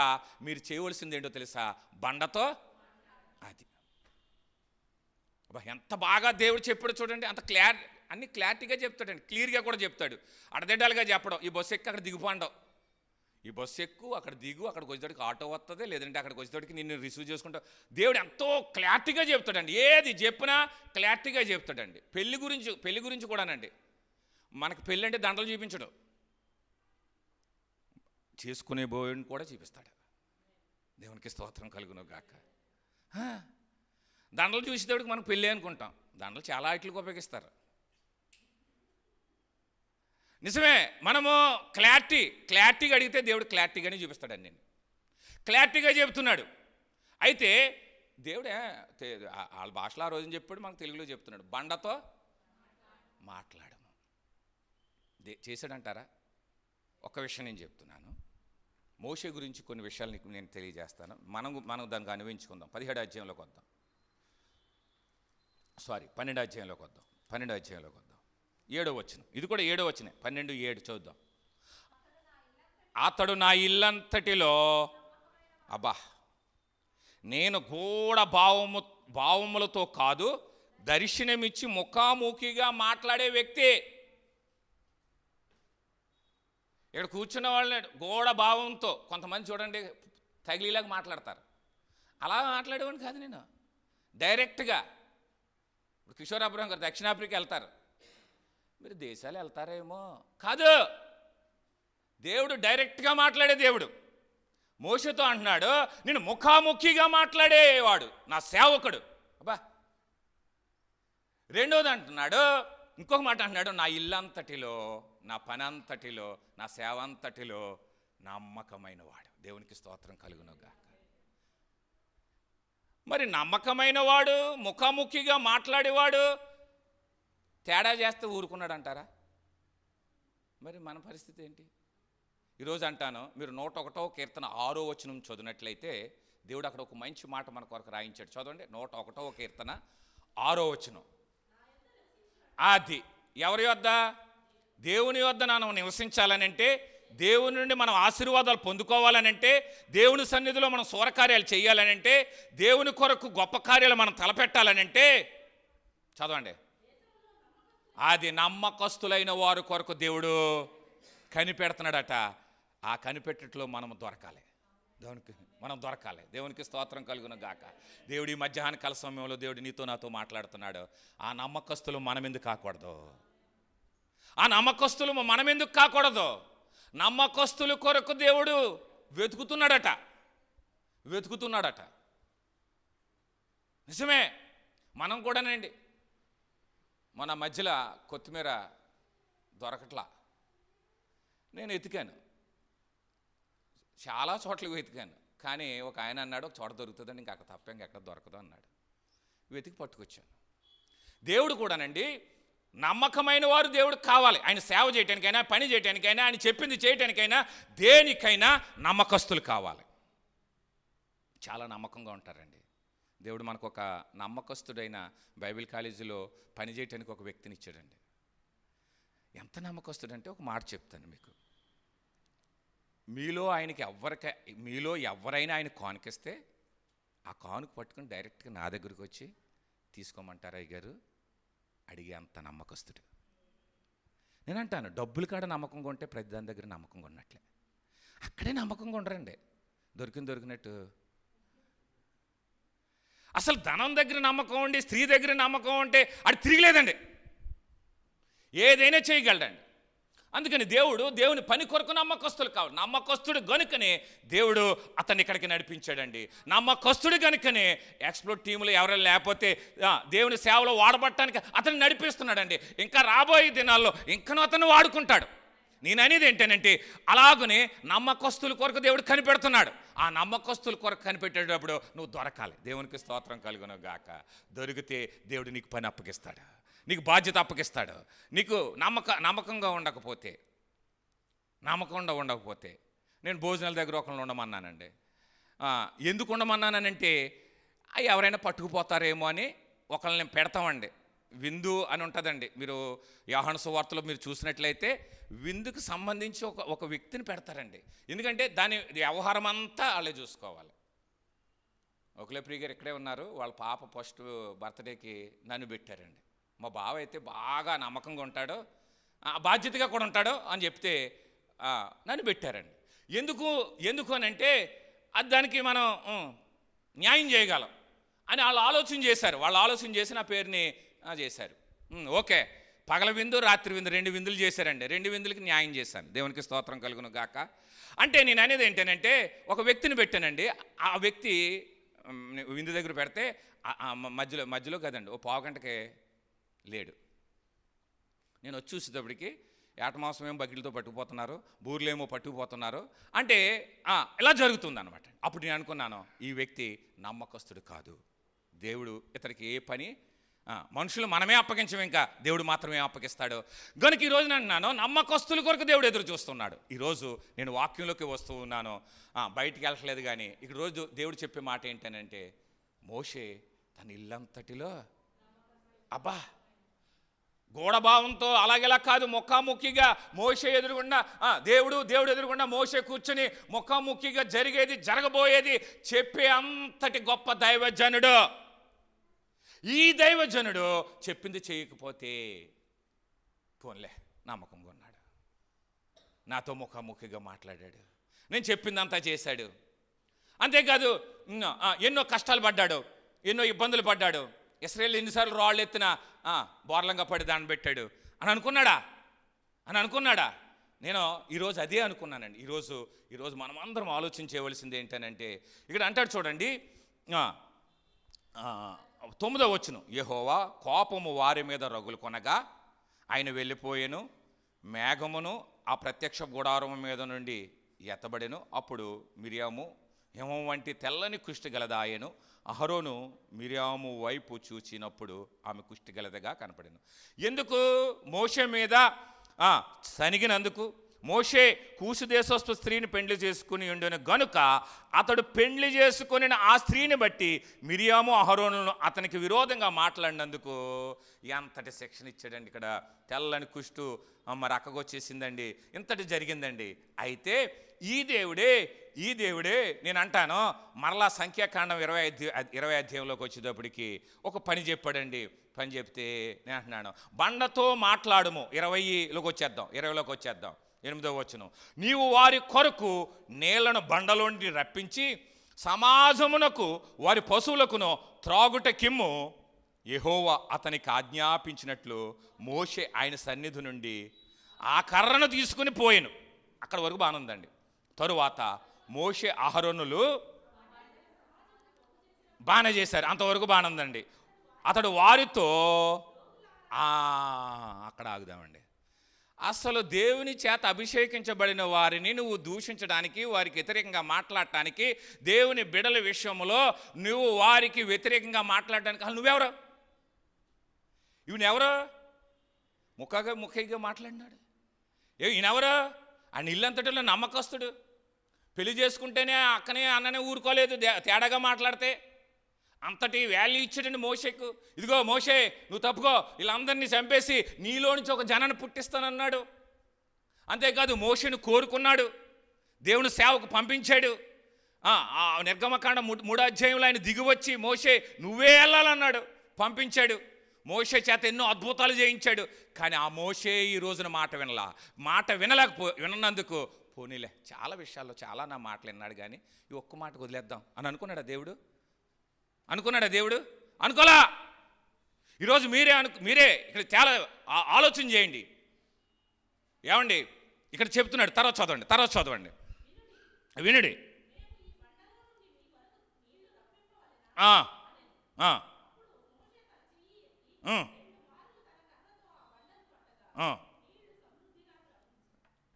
మీరు చేయవలసింది ఏంటో తెలుసా? బండతో. అది ఎంత బాగా దేవుడు చెప్పాడు చూడండి. అంత అన్ని క్లారిటీగా చెప్తాడండి, క్లియర్గా కూడా చెప్తాడు. అడదిడ్డాలుగా చెప్పడం. ఈ బస్సు ఎక్కి అక్కడ దిగిపోండవు, ఈ బస్సు ఎక్కు, అక్కడ దిగు, అక్కడికి వచ్చేటికి ఆటో వస్తుంది, లేదంటే అక్కడికి వచ్చేటికి నిన్ను రిసీవ్ చేసుకుంటావు. దేవుడు ఎంతో క్లారిటీగా చెప్తాడండి. ఏది చెప్పినా క్లారిటీగా చెప్తాడండి. పెళ్లి గురించి కూడానండి. మనకి పెళ్ళి అంటే దండలు చూపించడు, చేసుకునే బోయిని కూడా చూపిస్తాడు. దేవునికి స్తోత్రం కలుగును గాక. దండలు చూసేటప్పటికి మనం పెళ్ళి అనుకుంటాం. దండలు చాలా వాటికి ఉపయోగిస్తారు. నిజమే, మనము క్లారిటీగా అడిగితే దేవుడు క్లారిటీగానే చూపిస్తాడండి. నేను క్లారిటీగా చెబుతున్నాడు. అయితే దేవుడే వాళ్ళ భాషలో ఆ రోజున చెప్పాడు, మనకు తెలుగులో చెప్తున్నాడు. బండతో మాట్లాడము చేశాడంటారా? ఒక్క విషయం నేను చెప్తున్నాను. మోషే గురించి కొన్ని విషయాలు నీకు నేను తెలియజేస్తాను. మనం దానికి అనుభవించుకుందాం. 17వ అధ్యాయంలోకి వద్దాం. 12వ అధ్యాయంలోకి వద్దాం. 12వ అధ్యాయంలోకి వద్దాం. 7వ వచనం. ఇది కూడా 7వ వచనం. 12:7 చూద్దాం. అతడు నా ఇల్లంతటిలో నేను గూఢ భావములతో కాదు, దర్శనమిచ్చి ముఖాముఖిగా మాట్లాడే వ్యక్తి. ఇక్కడ కూర్చున్న వాళ్ళని గూఢ భావంతో, కొంతమంది చూడండి తగిలిలాగా మాట్లాడతారు. అలా మాట్లాడేవాడిని కాదు నేను. డైరెక్ట్గా ఇప్పుడు కిషోర్ అబ్రహం గారు దక్షిణాఫ్రికా వెళ్తారు, మీరు దేశాలు వెళ్తారేమో కాదు. దేవుడు డైరెక్ట్గా మాట్లాడే దేవుడు. మోషేతో అంటున్నాడు, నేను ముఖాముఖిగా మాట్లాడేవాడు నా సేవకుడు. రెండోది అంటున్నాడు, ఇంకొక మాట అంటున్నాడు, నా ఇల్లంతటిలో, నా పని అంతటిలో, నా సేవ అంతటిలో నమ్మకమైన వాడు. దేవునికి స్తోత్రం కలుగును గాక. మరి నమ్మకమైన వాడు, ముఖాముఖిగా మాట్లాడేవాడు తేడా చేస్తే ఊరుకున్నాడు అంటారా? మరి మన పరిస్థితి ఏంటి? ఈరోజు అంటాను, మీరు 101వ కీర్తన 6వ వచనం చదివినట్లయితే దేవుడు అక్కడ ఒక మంచి మాట మన కొరకు రాయించాడు. చదవండి. 101వ కీర్తన 6వ వచనం. అది ఎవరి వద్ద? దేవుని వద్ద మనం నివసించాలనంటే, దేవుని నుండి మనం ఆశీర్వాదాలు పొందుకోవాలనంటే, దేవుని సన్నిధిలో మనం సూరకార్యాలు చేయాలనంటే, దేవుని కొరకు గొప్ప కార్యాలు మనం తలపెట్టాలనంటే చదవండి. అది నమ్మకస్తులైన వారి కొరకు దేవుడు కనిపెడుతున్నాడట. ఆ కనిపెట్టట్లో మనం దొరకాలి. దేవునికి స్తోత్రం కలుగును గాక. దేవుడి మధ్యాహ్న కాల సమయంలో దేవుడు నీతో నాతో మాట్లాడుతున్నాడు. ఆ నమ్మకస్తులు మనమెందుకు కాకూడదు? నమ్మకస్తుల కొరకు దేవుడు వెతుకుతున్నాడట. నిజమే. మనం కూడానండి. మన మధ్యలో కొత్తిమీర దొరకట్లా. నేను ఎతికాను, చాలా చోట్లకి వెతికాను. కానీ ఒక ఆయన అన్నాడు, ఒక చోట దొరుకుతుందని, ఇంకా అక్కడ తప్ప ఇంకెక్కడ దొరకదు అన్నాడు. వెతికి పట్టుకొచ్చాను. దేవుడు కూడానండి, నమ్మకమైన వారు దేవుడికి కావాలి. ఆయన సేవ చేయటానికైనా, పని చేయటానికైనా, ఆయన చెప్పింది చేయటానికైనా, దేనికైనా నమ్మకస్తులు కావాలి. చాలా నమ్మకంగా ఉంటారండి. దేవుడు మనకు ఒక నమ్మకస్తుడైన బైబిల్ కాలేజీలో పనిచేయటానికి ఒక వ్యక్తిని ఇచ్చాడండి. ఎంత నమ్మకస్తుడంటే ఒక మాట చెప్తాను మీకు. మీలో ఎవరైనా ఆయన కానుకిస్తే ఆ కానుక పట్టుకుని డైరెక్ట్గా నా దగ్గరికి వచ్చి తీసుకోమంటారా అయ్యగారు అడిగే అంత నమ్మకస్తుడు. నేను అంటాను, డబ్బులు కాడ నమ్మకంగా ఉంటే ప్రతి దాని దగ్గర నమ్మకంగా ఉన్నట్లే. అక్కడే నమ్మకంగా ఉండరండి. దొరికినట్టు అసలు ధనం దగ్గర నమ్మకం ఉండి స్త్రీ దగ్గర నమ్మకం ఉంటే అది తిరిగిలేదండి, ఏదైనా చేయగలడండి. అందుకని దేవుని పని కొరకు నమ్మకస్తులు కావాలి. నమ్మకస్తుడు గనుకనే దేవుడు అతన్ని ఇక్కడికి నడిపించాడండి. నమ్మకస్తుడు గనుకనే ఎక్స్ప్లోర్ టీములు ఎవరైనా లేకపోతే దేవుని సేవలో వాడబట్టడానికి అతన్ని నడిపిస్తున్నాడండి. ఇంకా రాబోయే దినాల్లో ఇంకనూ అతను వాడుకుంటాడు. నేను అనేది ఏంటంటే అలాగనే నమ్మకస్తుల కొరకు దేవుడు కనిపెడుతున్నాడు. ఆ నమ్మకస్తుల కొరకు కనిపెట్టేటప్పుడు నువ్వు దొరకాలి. దేవునికి స్తోత్రం కలుగును గాక. దొరికితే దేవుడు నీకు పని అప్పగిస్తాడు, నీకు బాధ్యత అప్పగిస్తాడు. నీకు నమ్మకంగా ఉండకపోతే నేను భోజనాల దగ్గర ఒకరిని ఉండమన్నానండి. ఎందుకు ఉండమన్నానంటే ఎవరైనా పట్టుకుపోతారేమో అని ఒకరిని పెడతామండి. విందు అని ఉంటుందండి. మీరు యోహాను సువార్తలో మీరు చూసినట్లయితే విందుకు సంబంధించి ఒక వ్యక్తిని పెడతారండి. ఎందుకంటే దాని వ్యవహారం అంతా వాళ్ళే చూసుకోవాలి. ఒకలే ప్రియ గారు ఇక్కడే ఉన్నారు. వాళ్ళ పాప ఫస్ట్ బర్త్డేకి నన్ను పెట్టారండి. మా బావ అయితే బాగా నమ్మకంగా ఉంటాడు, బాధ్యతగా కూడా ఉంటాడు అని చెప్తే నన్ను పెట్టారండి. ఎందుకు అని అంటే అది దానికి మనం న్యాయం చేయగలం అని వాళ్ళు ఆలోచన చేశారు. వాళ్ళు ఆలోచన చేసి నా పేరుని చేశారు. ఓకే, పగల విందు రాత్రి విందు 2 విందులు చేశారండి. 2 విందులకి న్యాయం చేశాను. దేవునికి స్తోత్రం కలుగును గాక. అంటే నేను అనేది ఏంటంటే ఒక వ్యక్తిని పెట్టానండి. ఆ వ్యక్తి విందు దగ్గర పెడితే మధ్యలో కదండి, ఓ పావుగంటకే లేడు. నేను వచ్చి చూసేటప్పటికి ఏటమాంసం ఏమో బకెట్లతో పట్టుకుపోతున్నారు, బూర్లేమో పట్టుకుపోతున్నారు. అంటే ఇలా జరుగుతుంది అనమాట. అప్పుడు నేను అనుకున్నాను, ఈ వ్యక్తి నమ్మకస్తుడు కాదు. దేవుడు ఇతనికి ఏ పని మనుషులు మనమే అప్పగించం, ఇంకా దేవుడు మాత్రమే అప్పగిస్తాడు. కనుక ఈరోజు నేను నమ్మకస్తుల కొరకు దేవుడు ఎదురు చూస్తున్నాడు. ఈరోజు నేను వాక్యంలోకి వస్తూ ఉన్నాను, బయటికి వెళ్ళట్లేదు. కానీ ఇక్కడ రోజు దేవుడు చెప్పే మాట ఏంటనంటే, మోషే తన ఇల్లంతటిలో గూఢభావంతో అలాగేలా కాదు, ముఖాముఖిగా మోషే ఎదురుగుండా దేవుడు ఎదురుగుండా మోషే కూర్చొని ముఖాముఖిగా జరిగేది జరగబోయేది చెప్పే అంతటి గొప్ప దైవజనుడు. ఈ దైవజనుడు చెప్పింది చేయకపోతే పోన్లే నమ్మకంగా ఉన్నాడు, నాతో ముఖాముఖిగా మాట్లాడాడు, నేను చెప్పిందంతా చేశాడు. అంతేకాదు ఎన్నో కష్టాలు పడ్డాడు, ఎన్నో ఇబ్బందులు పడ్డాడు. ఇశ్రాయేలు ఎన్నిసార్లు రాళ్ళు ఎత్తిన బోర్లంగా పడి దాన్ని పెట్టాడు అని అనుకున్నాడా? నేను ఈరోజు అదే అనుకున్నానండి. ఈరోజు మనం అందరం ఆలోచించవలసింది ఏంటనంటే, ఇక్కడ అంటాడు చూడండి 9వ వచనం, యెహోవా కోపము వారి మీద రగులు కొనగా ఆయన వెళ్ళిపోయాను, మేఘమును ఆ ప్రత్యక్ష గుడారము మీద నుండి ఎత్తబడెను. అప్పుడు మిరియాము హిమం వంటి తెల్లని కుష్టి గలదాయను. అహరోను మిరియాము వైపు చూచినప్పుడు ఆమె కుష్టి గలదగా కనపడెను. ఎందుకు? మోషే మీద సనిగినందుకు. మోషే కూసు దేశస్థ స్త్రీని పెండ్లి చేసుకుని ఉండను గనుక అతడు పెండ్లి చేసుకుని ఆ స్త్రీని బట్టి మిరియాము అహరోనులను అతనికి విరోధంగా మాట్లాడినందుకు ఎంతటి శిక్షణ ఇచ్చాడండి. ఇక్కడ తెల్లని కుష్టు మరి అక్కగొచ్చేసిందండి, ఇంతటి జరిగిందండి. అయితే ఈ దేవుడే నేను అంటాను, మరలా సంఖ్యాకాండం 20 అధ్యాయంలోకి వచ్చేటప్పటికి ఒక పని చెప్పాడండి. పని చెప్తే నేను అంటున్నాను, బండతో మాట్లాడుము. 20లోకి వచ్చేద్దాం. 8వ వచనం, నీవు వారి కొరకు నీళ్లను బండలోండి రప్పించి సమాజమునకు వారి పశువులకును త్రాగుట కిమ్ము. యెహోవా అతనికి ఆజ్ఞాపించినట్లు మోషే ఆయన సన్నిధి నుండి ఆ కర్రను తీసుకుని పోయాను. అక్కడ వరకు బాగుందండి. తరువాత మోషే అహరోనులు బాగానే చేశారు, అంతవరకు బాగుందండి. అతడు వారితో అక్కడ ఆగుదామండి. అసలు దేవుని చేత అభిషేకించబడిన వారిని నువ్వు దూషించడానికి, వారికి వ్యతిరేకంగా మాట్లాడటానికి, దేవుని బిడల విషయంలో నువ్వు వారికి వ్యతిరేకంగా మాట్లాడడానికి అసలు నువ్వెవరో? ఈయనెవరో ముఖంగా మాట్లాడినాడు. ఈయనెవరో? ఆయన ఇల్లంతటిలో నమ్మకస్తుడు. పెళ్లి చేసుకుంటేనే అక్కనే అన్ననే ఊరుకోలేదు, తేడాగా మాట్లాడితే అంతటి వాల్యూ ఇచ్చాడండి మోషేకు. ఇదిగో మోషే నువ్వు తప్పుకో, వీళ్ళందరినీ చంపేసి నీలో నుంచి ఒక జనాన్ని పుట్టిస్తానన్నాడు. అంతేకాదు మోషేను కోరుకున్నాడు, దేవుని సేవకు పంపించాడు. నిర్గమకాండ 3వ అధ్యాయంలో ఆయన దిగివచ్చి మోషే నువ్వే వెళ్ళాలన్నాడు, పంపించాడు. మోషే చేత ఎన్నో అద్భుతాలు చేయించాడు. కానీ ఆ మోషే ఈ రోజున మాట విననందుకు పోనీలే, చాలా విషయాల్లో చాలా నా మాటలు విన్నాడు, కానీ ఈ ఒక్క మాట వదిలేద్దాం అని అనుకున్నాడా దేవుడు? అనుకున్నాడా దేవుడు? అనుకోలా. ఈరోజు మీరే ఇక్కడ చాలా ఆలోచన చేయండి. ఏమండి, ఇక్కడ చెప్తున్నాడు, తర్వాత చదవండి, వినండి.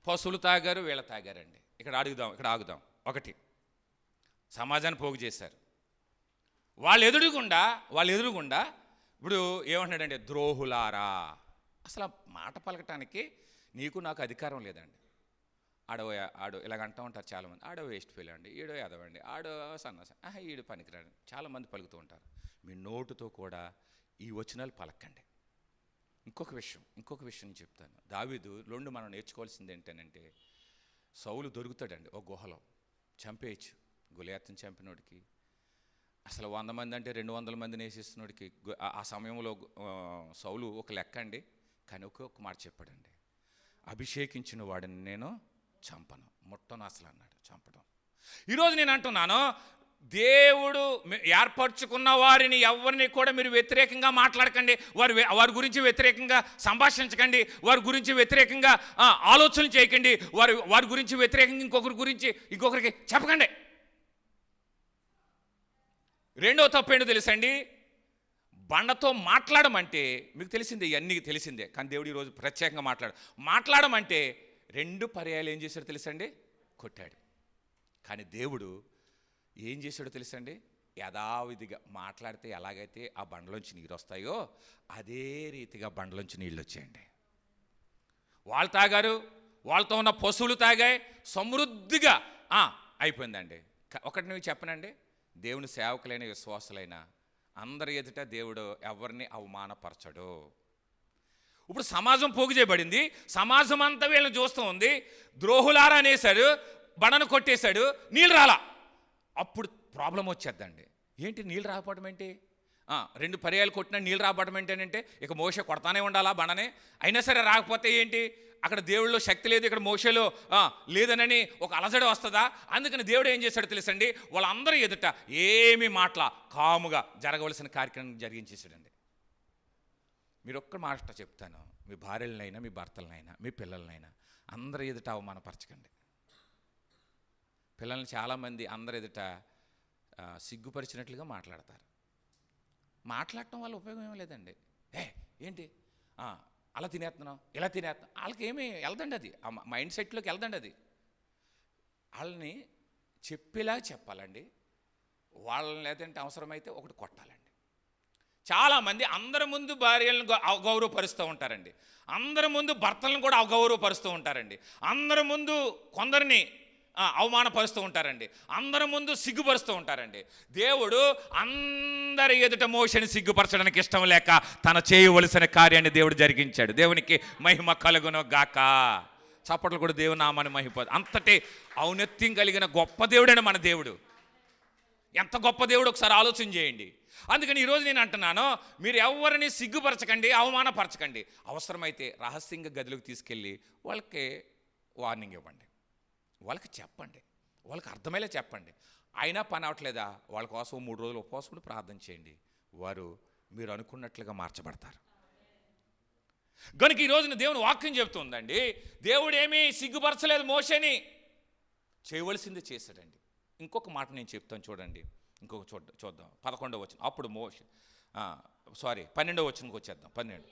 పశువులు తాగారు, వీళ్ళ తాగారండి. ఇక్కడ ఆగుదాం. ఒకటి, సమాజాన్ని పోగు చేశారు. వాళ్ళు ఎదురుగుండా ఇప్పుడు ఏమంటున్నాడంటే, ద్రోహులారా. అసలు మాట పలకటానికి నీకు నాకు అధికారం లేదండి. ఆడు ఇలాగ అంటూ ఉంటారు చాలామంది. ఆడో వేస్ట్ ఫీల్ అండి, ఈడో ఎదవండి, ఆడో సన్నాస, ఈడు పనికిరాడు, చాలామంది పలుకుతూ ఉంటారు. మీ నోటుతో కూడా ఈ వచనాలు పలకండి. ఇంకొక విషయం చెప్తాను. దావీదు మనం నేర్చుకోవాల్సింది ఏంటంటే, సౌలు దొరుకుతాడండి ఒక గుహలో, చంపేయచ్చు. గొలియాతుని చంపినోడికి, అసలు 100 మంది అంటే 200 మందిని వేసేస్తున్నోడికి ఆ సమయంలో సౌలు ఒక లెక్క అండి. కానీ ఒక్కొక్క మాట చెప్పాడండి, అభిషేకించిన వాడిని నేను చంపను, ముట్టను అసలు అన్నాడు. చంపడం. ఈరోజు నేను అంటున్నాను, దేవుడు ఏర్పరచుకున్న వారిని ఎవరిని కూడా మీరు వ్యతిరేకంగా మాట్లాడకండి. వారి గురించి వ్యతిరేకంగా సంభాషించకండి. వారి గురించి వ్యతిరేకంగా ఆలోచనలు చేయకండి. వారి గురించి వ్యతిరేకంగా ఇంకొకరికి చెప్పకండి. రెండో తప్పేంటో తెలుసండి, బండతో మాట్లాడమంటే మీకు తెలిసిందే, ఇవన్నీ తెలిసిందే. కానీ దేవుడు ఈరోజు ప్రత్యేకంగా మాట్లాడమంటే 2 పర్యాయాలు ఏం చేశాడో తెలుసండి, కొట్టాడు. కానీ దేవుడు ఏం చేశాడో తెలుసండి, యథావిధిగా మాట్లాడితే ఎలాగైతే ఆ బండలోంచి నీరు వస్తాయో అదే రీతిగా బండలోంచి నీళ్ళు వచ్చాయండి. వాళ్ళు తాగారు, వాళ్ళతో ఉన్న పశువులు తాగాయి, సమృద్ధిగా అయిపోయిందండి. ఒకటి నువ్వు చెప్పనండి, దేవుని సేవకులైన విశ్వాసులైన అందరి ఎదుట దేవుడు ఎవరిని అవమానపరచడు. ఇప్పుడు సమాజం పోగు చేయబడింది, సమాజం అంతా వీళ్ళని చూస్తూ ఉంది. ద్రోహులారా అనేసాడు, బండను కొట్టేశాడు, నీళ్ళు రాలా. అప్పుడు ప్రాబ్లం వచ్చేద్దండి. ఏంటి నీళ్ళు రాకపోవడం ఏంటి? 2 పర్యాలు కొట్టినా నీళ్ళు రాకపోవడం ఏంటంటే, ఇక మోషే కొడతానే ఉండాలా బండనే, అయినా సరే రాకపోతే ఏంటి? అక్కడ దేవుళ్ళలో శక్తి లేదు, ఇక్కడ మోషేలో లేదనని ఒక అలజడి వస్తుందా? అందుకని దేవుడు ఏం చేశాడో తెలుసండి, వాళ్ళందరూ ఎదుట ఏమీ కాముగా జరగవలసిన కార్యక్రమం జరిగించేసాడండి. మీరు ఒక్క మాట చెప్తాను, మీ భార్యలనైనా, మీ భర్తలనైనా, మీ పిల్లలనైనా అందరి ఎదుట అవమానపరచకండి. పిల్లల్ని చాలామంది అందరి ఎదుట సిగ్గుపరిచినట్లుగా మాట్లాడటం వల్ల ఉపయోగం ఏమీ లేదండి. ఏంటి అలా తినేస్తున్నాం, ఇలా తినేస్తున్నాం, వాళ్ళకి ఏమీ వెళ్దండి, అది ఆ మైండ్ సెట్లోకి వెళ్దండి. అది వాళ్ళని చెప్పేలా చెప్పాలండి. వాళ్ళని లేదంటే అవసరమైతే ఒకటి కొట్టాలండి. చాలామంది అందరి ముందు భార్యలను అగౌరవపరుస్తూ ఉంటారండి, అందరి ముందు భర్తలను కూడా అగౌరవపరుస్తూ ఉంటారండి, అందరి ముందు కొందరిని అవమానపరుస్తూ ఉంటారండి, అందరి ముందు సిగ్గుపరుస్తూ ఉంటారండి. దేవుడు అందరి ఎదుట మోషని సిగ్గుపరచడానికి ఇష్టం లేక తన చేయవలసిన కార్యాన్ని దేవుడు జరిగించాడు. దేవునికి మహిమ కలుగును గాక. చప్పట్లు కూడా దేవుని నామాన్ని మహిమ. అంతటి ఔన్నత్యం కలిగిన గొప్ప దేవుడని మన దేవుడు. ఎంత గొప్ప దేవుడు ఒకసారి ఆలోచన చేయండి. అందుకని ఈరోజు నేను అంటున్నాను, మీరు ఎవరిని సిగ్గుపరచకండి, అవమానపరచకండి. అవసరమైతే రహస్యంగా గదిలోకి తీసుకెళ్ళి వాళ్ళకి వార్నింగ్ ఇవ్వండి, వాళ్ళకి చెప్పండి, వాళ్ళకి అర్థమయ్యేలా చెప్పండి. అయినా పని అవట్లేదా, వాళ్ళ కోసం 3 రోజులు ఉపవాసం కూడా ప్రార్థన చేయండి. వారు మీరు అనుకున్నట్లుగా మార్చబడతారు. కనుక ఈ రోజున దేవుని వాక్యం చెబుతుందండి, దేవుడు ఏమీ సిగ్గుపరచలేదు, మోషేని చేయవలసింది చేశాడండి. ఇంకొక మాట నేను చెప్తాను చూడండి, చూద్దాం 11వ వచనం. అప్పుడు 12వ వచనంకి వచ్చేద్దాం. 12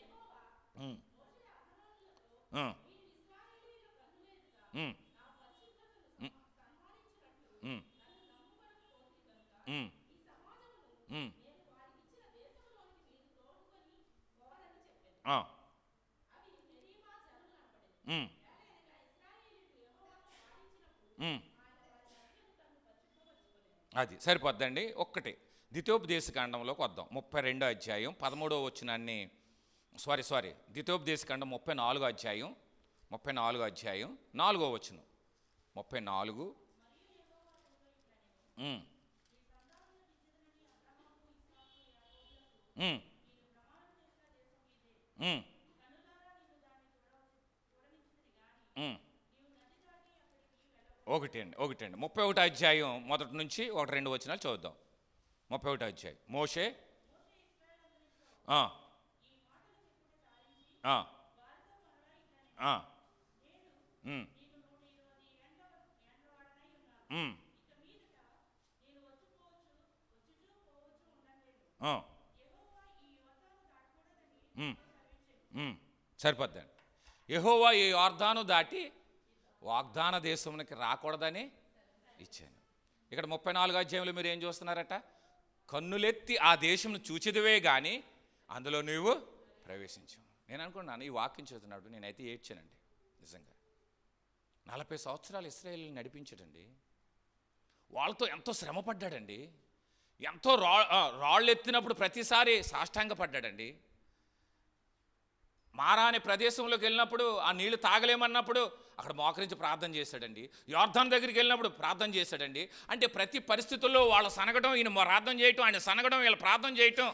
అది సరిపోద్దండి. ఒక్కటి ద్వితీయోపదేశకాండంలోకి వద్దాం. 32వ అధ్యాయం 13వ వచనాన్ని, ద్వితీయోపదేశకాండం 34వ అధ్యాయం 4వ వచనం. 34 ఒకటి అండి 31వ అధ్యాయం మొదటి నుంచి 1-2 వచనాలు చదువుదాం. 31వ అధ్యాయం. మోషే ఆ, ఆ, ఆ, ఉమ్, ఉమ్, ఆ, ఉమ్, ఉమ్. సరిపోద్దండి. యెహోవా ఈ యొర్దాను దాటి వాగ్దాన దేశంలోకి రాకూడదని ఇచ్చాను. ఇక్కడ 34వ అధ్యాయంలో మీరు ఏం చూస్తున్నారట? కన్నులెత్తి ఆ దేశంను చూచిదివే కానీ అందులో నువ్వు ప్రవేశించావు. నేను అనుకున్నాను, ఈ వాక్యం చదువుతున్నాడు నేనైతే ఏడ్చానండి నిజంగా. 40 సంవత్సరాలు ఇశ్రాయేలుని నడిపించాడండి. వాళ్ళతో ఎంతో శ్రమ పడ్డాడండి. ఎంతో రాళ్ళు ఎత్తినప్పుడు ప్రతిసారి సాష్టాంగ పడ్డాడండి. మారా అనే ప్రదేశంలోకి వెళ్ళినప్పుడు ఆ నీళ్లు తాగలేమన్నప్పుడు అక్కడ మోకరించి ప్రార్థన చేశాడండి. యొర్దాను దగ్గరికి వెళ్ళినప్పుడు ప్రార్థన చేశాడండి. అంటే ప్రతి పరిస్థితుల్లో వాళ్ళ సనగడం, ఈయన ప్రార్థన చేయటం, ఆయన సనగడం, వీళ్ళ ప్రార్థన చేయటం.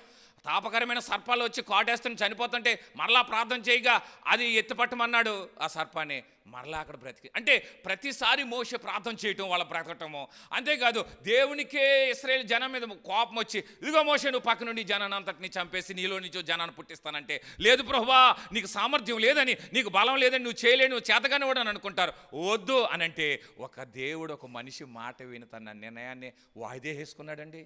తాపకరమైన సర్పాలు వచ్చి కాటేస్తుని చనిపోతుంటే మరలా ప్రార్థన చేయగా అది ఎత్తిపట్టమన్నాడు ఆ సర్పాన్ని, మరలా అక్కడ బ్రతికి. అంటే ప్రతిసారి మోషే ప్రార్థన చేయటం, వాళ్ళ బ్రతకటము. అంతేకాదు దేవునికే ఇశ్రాయేలు జనం మీద కోపం వచ్చి, ఇదిగో మోషే నువ్వు పక్క నుండి జనాన్ని అంతటిని చంపేసి నీలో నుంచి జనాన్ని పుట్టిస్తానంటే, లేదు ప్రభువా నీకు సామర్థ్యం లేదని, నీకు బలం లేదని, నువ్వు చేయలేని, నువ్వు చేతగానే కూడా అని అనుకుంటారు. వద్దు అని అంటే ఒక దేవుడు ఒక మనిషి మాట విని తన నిర్ణయాన్ని వాయిదా వేసుకున్నాడండి.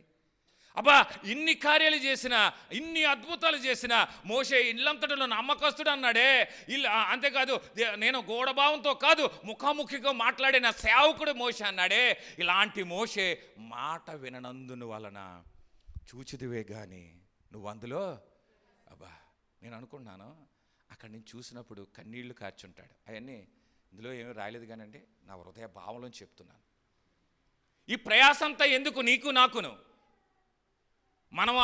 అబ్బా ఇన్ని కార్యాలు చేసిన, ఇన్ని అద్భుతాలు చేసిన మోషే ఇల్లంతటిలో నమ్మకస్తుడు అన్నాడే. అంతేకాదు నేను గూఢభావంతో కాదు ముఖాముఖిగా మాట్లాడిన సేవకుడు మోషే అన్నాడే. ఇలాంటి మోషే మాట విననందున వలన చూచిదివే కానీ నువ్వు అందులో, అబ్బా నేను అనుకున్నాను అక్కడి నుంచి చూసినప్పుడు కన్నీళ్లు కార్చుంటాడు. అవన్నీ ఇందులో ఏమీ రాయలేదు కానండి, నా హృదయ భావంలో చెప్తున్నాను. ఈ ప్రయాసంతా ఎందుకు నీకు నాకును? మనం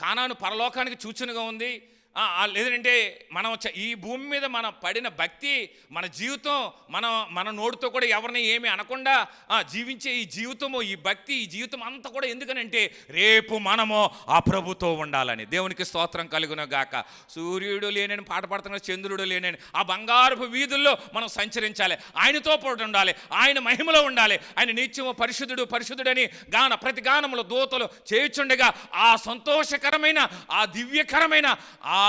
కానాను పరలోకానికి సూచనగా ఉంది. లేదంటే మనం ఈ భూమి మీద మనం పడిన భక్తి, మన జీవితం, మన నోటితో కూడా ఎవరిని ఏమీ అనకుండా జీవించే ఈ జీవితము, ఈ భక్తి, ఈ జీవితం అంతా కూడా ఎందుకనంటే రేపు మనము ఆ ప్రభుతో ఉండాలని. దేవునికి స్తోత్రం కలుగును గాక. సూర్యుడు లేనని పాట పాడుతున్న, చంద్రుడు లేనని ఆ బంగారపు వీధుల్లో మనం సంచరించాలి, ఆయనతో పాటు ఉండాలి, ఆయన మహిమలో ఉండాలి. ఆయన నిత్యము పరిశుద్ధుడు పరిశుద్ధుడని ప్రతి గానములో దూతలు చేయుచుండగా ఆ సంతోషకరమైన, ఆ దివ్యకరమైన ఆ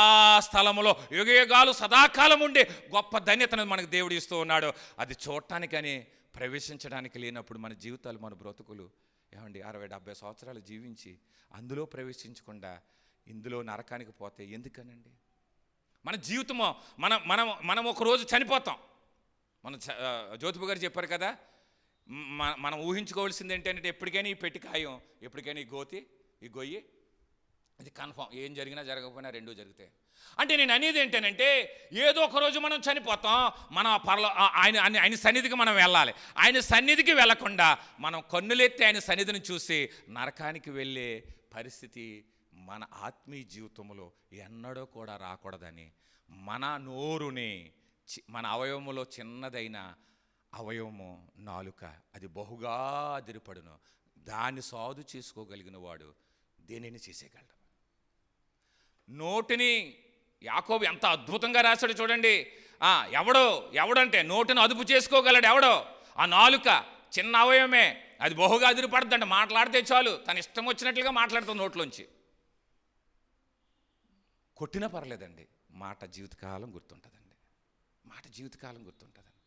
స్థలములో యుగయుగాలు సదాకాలం ఉండే గొప్ప ధన్యతను మనకు దేవుడు ఇస్తూ ఉన్నాడు. అది చూడటానికని ప్రవేశించడానికి లేనప్పుడు మన జీవితాలు, మన బ్రతుకులు ఏమండి 60-70 సంవత్సరాలు జీవించి అందులో ప్రవేశించకుండా ఇందులో నరకానికి పోతే ఎందుకనండి? మన జీవితము మనం ఒకరోజు చనిపోతాం. మన జ్యోతిబు గారు చెప్పారు కదా, మనం ఊహించుకోవాల్సింది ఏంటంటే ఎప్పటికైనా ఈ పెట్టి ఖాయం, ఎప్పటికైనా ఈ గొయ్యి ఇది కన్ఫామ్. ఏం జరిగినా జరగకపోయినా రెండూ జరుగుతాయి. అంటే నేను అనేది ఏంటంటే ఏదో ఒక రోజు మనం చనిపోతాం. మనం ఆయన సన్నిధికి మనం వెళ్ళాలి. ఆయన సన్నిధికి వెళ్ళకుండా మనం కన్నులెత్తి ఆయన సన్నిధిని చూసి నరకానికి వెళ్ళే పరిస్థితి మన ఆత్మీయ జీవితంలో ఎన్నడూ కూడా రాకూడదని, మన నోరుని, మన అవయవములో చిన్నదైన అవయవము నాలుక, అది బహుగా అదిరిపడును, దాన్ని సాధు చేసుకోగలిగిన వాడు దేనిని చేసేయగలడు. నోటిని యాకోబు ఎంత అద్భుతంగా రాశాడు చూడండి. ఎవడంటే నోటిని అదుపు చేసుకోగలడు ఎవడో? ఆ నాలుక చిన్న అవయవమే, అది బహుగా అదిరిపడుతుందంట. మాట్లాడితే చాలు తన ఇష్టం వచ్చినట్లుగా మాట్లాడుతుంది నోట్లోంచి. కొట్టినా పర్లేదండి, మాట జీవితకాలం గుర్తుంటుందండి, మాట జీవితకాలం గుర్తుంటుందండి.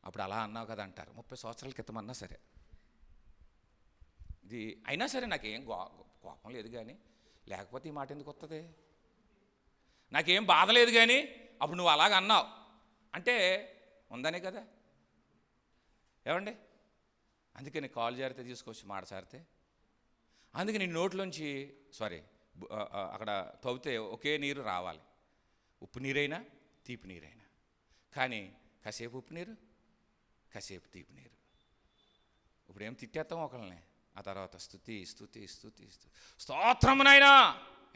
అప్పుడు అలా అన్నావు కదా అంటారు, 30 సంవత్సరాల క్రితం అన్నా సరే. ఇది అయినా సరే నాకేం కోపం లేదు కానీ, లేకపోతే ఈ మాట ఎందుకు వస్తుంది? నాకేం బాధ లేదు కానీ అప్పుడు నువ్వు అలాగ అన్నావు అంటే ఉందనే కదా. ఏమండి, అందుకే నీ కాలు జారితే తీసుకొచ్చి మాట సారితే, అందుకే నీ నోట్లోంచి అక్కడ తవ్వితే ఒకే నీరు రావాలి, ఉప్పు నీరైనా తీపి నీరైనా. కానీ కాసేపు ఉప్పు నీరు, కాసేపు తీపి నీరు. ఇప్పుడు ఏం తిట్టేస్తాం ఒకళ్ళని, ఆ తర్వాత స్తుతి స్తుతి స్తుతి స్తోత్రము నాయనా,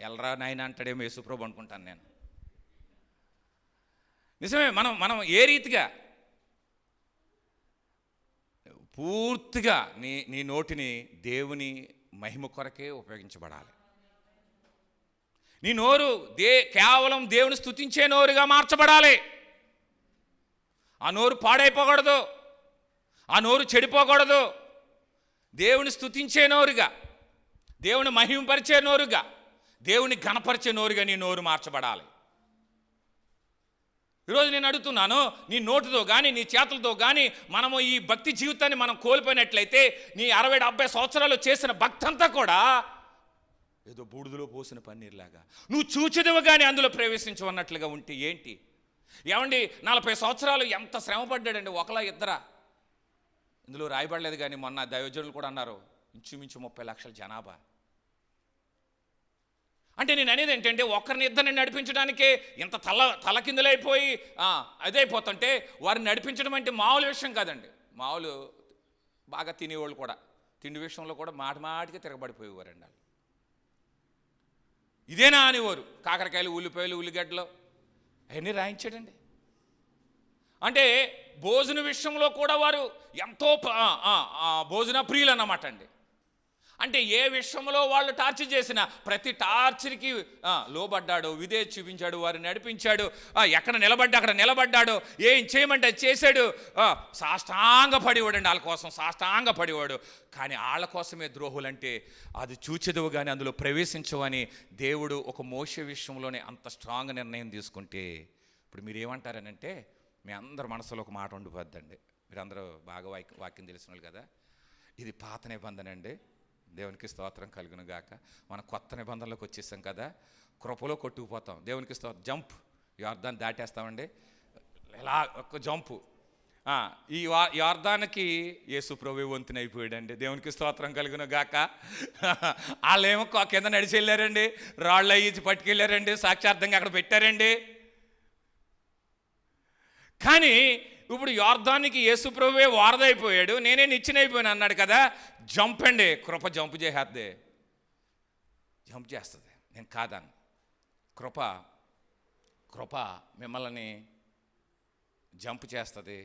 ఎల్రా నాయన అంటాడేమో యేసుప్రభు అనుకుంటాను నేను. నిజమే, మనం ఏ రీతిగా పూర్తిగా నీ నోటిని దేవుని మహిమ కొరకే ఉపయోగించబడాలి. నీ నోరు కేవలం దేవుని స్తుతించే నోరుగా మార్చబడాలి. ఆ నోరు పాడైపోకూడదు, ఆ నోరు చెడిపోకూడదు. దేవుని స్తుతించే నోరుగా, దేవుని మహిమపరిచే నోరుగా, దేవుని ఘనపరిచే నోరుగా నీ నోరు మార్చబడాలి. ఈరోజు నేను అడుగుతున్నాను, నీ నోటితో కానీ నీ చేతులతో కానీ మనము ఈ భక్తి జీవితాన్ని మనం కోల్పోయినట్లయితే నీ 60-70 సంవత్సరాలు చేసిన భక్తి అంతా కూడా ఏదో బూడిదలో పోసిన పన్నీర్లాగా, నువ్వు చూచెదవు కానీ అందులో ప్రవేశించవన్నట్లుగా ఉంటే ఏంటి? ఏమండి, 40 సంవత్సరాలు ఎంత శ్రమపడ్డాడండి, ఒకలా ఇద్దరా? ఇందులో రాయబడలేదు కానీ మొన్న దైవజనులు కూడా అన్నారు, ఇంచుమించు 30 లక్షల జనాభా. అంటే నేను అనేది ఏంటంటే, ఒకరిని ఇద్దరిని నడిపించడానికే ఇంత తలకిందులైపోయి అదైపోతుంటే వారిని నడిపించడం అంటే మామూలు విషయం కాదండి. మామూలు బాగా తినేవాళ్ళు కూడా తిండి విషయంలో కూడా మాటికి తిరగబడిపోయేవారండి. వాళ్ళు ఇదేనా అనేవారు. కాకరకాయలు, ఉల్లిపాయలు, ఉల్లిగడ్డలు అవన్నీ రాయించాడండి. అంటే భోజన విషయంలో కూడా వారు ఎంతో భోజన ప్రియులు అన్నమాట అండి. అంటే ఏ విషయంలో వాళ్ళు టార్చర్ చేసినా ప్రతి టార్చర్కి లోబడ్డాడు, విధేయత చూపించాడు, వారిని నడిపించాడు. ఎక్కడ నిలబడ్డా అక్కడ నిలబడ్డాడు, ఏం చేయమంటే అది చేశాడు. సాష్టాంగ పడివాడండి, వాళ్ళ కోసం సాష్టాంగ పడివాడు. కానీ వాళ్ళ కోసమే ద్రోహులంటే అది చూచెదవు కానీ అందులో ప్రవేశించవని దేవుడు ఒక మోషే విషయంలోనే అంత స్ట్రాంగ్ నిర్ణయం తీసుకుంటే, ఇప్పుడు మీరు ఏమంటారనంటే, మీ అందరి మనసులో ఒక మాట ఉండిపోద్దండి. మీరందరూ బాగా వాక్యం తెలిసిన వాళ్ళు కదా. ఇది పాత నిబంధన అండి, దేవునికి స్తోత్రం కలుగును గాక. మనం కొత్త నిబంధనలోకి వచ్చేసాం కదా, కృపలో కొట్టుకుపోతాం. దేవునికి స్తోత్రం. జంప్, యోర్దాన్ దాటేస్తామండి, ఇలా ఒక జంపు. ఈ యోర్దానికి యేసు ప్రభువు వంతున అయిపోయాడండి. దేవునికి స్తోత్రం కలుగును గాక. వాళ్ళేమో కింద నడిచి వెళ్ళారండి, రాళ్ళు అయ్యి పట్టుకెళ్ళారండి, సాక్షార్థంగా అక్కడ పెట్టారండి. కానీ ఇప్పుడు యోర్దానికి యేసు ప్రభువే వారదైపోయాడు, నేనే నిచ్చినైపోయాను అన్నాడు కదా. జంప్ అండి, కృప జంప్ చేసేద్దే, జంప్ చేస్తుంది. నేను కాదాను. కృప మిమ్మల్ని జంప్ చేస్తుంది,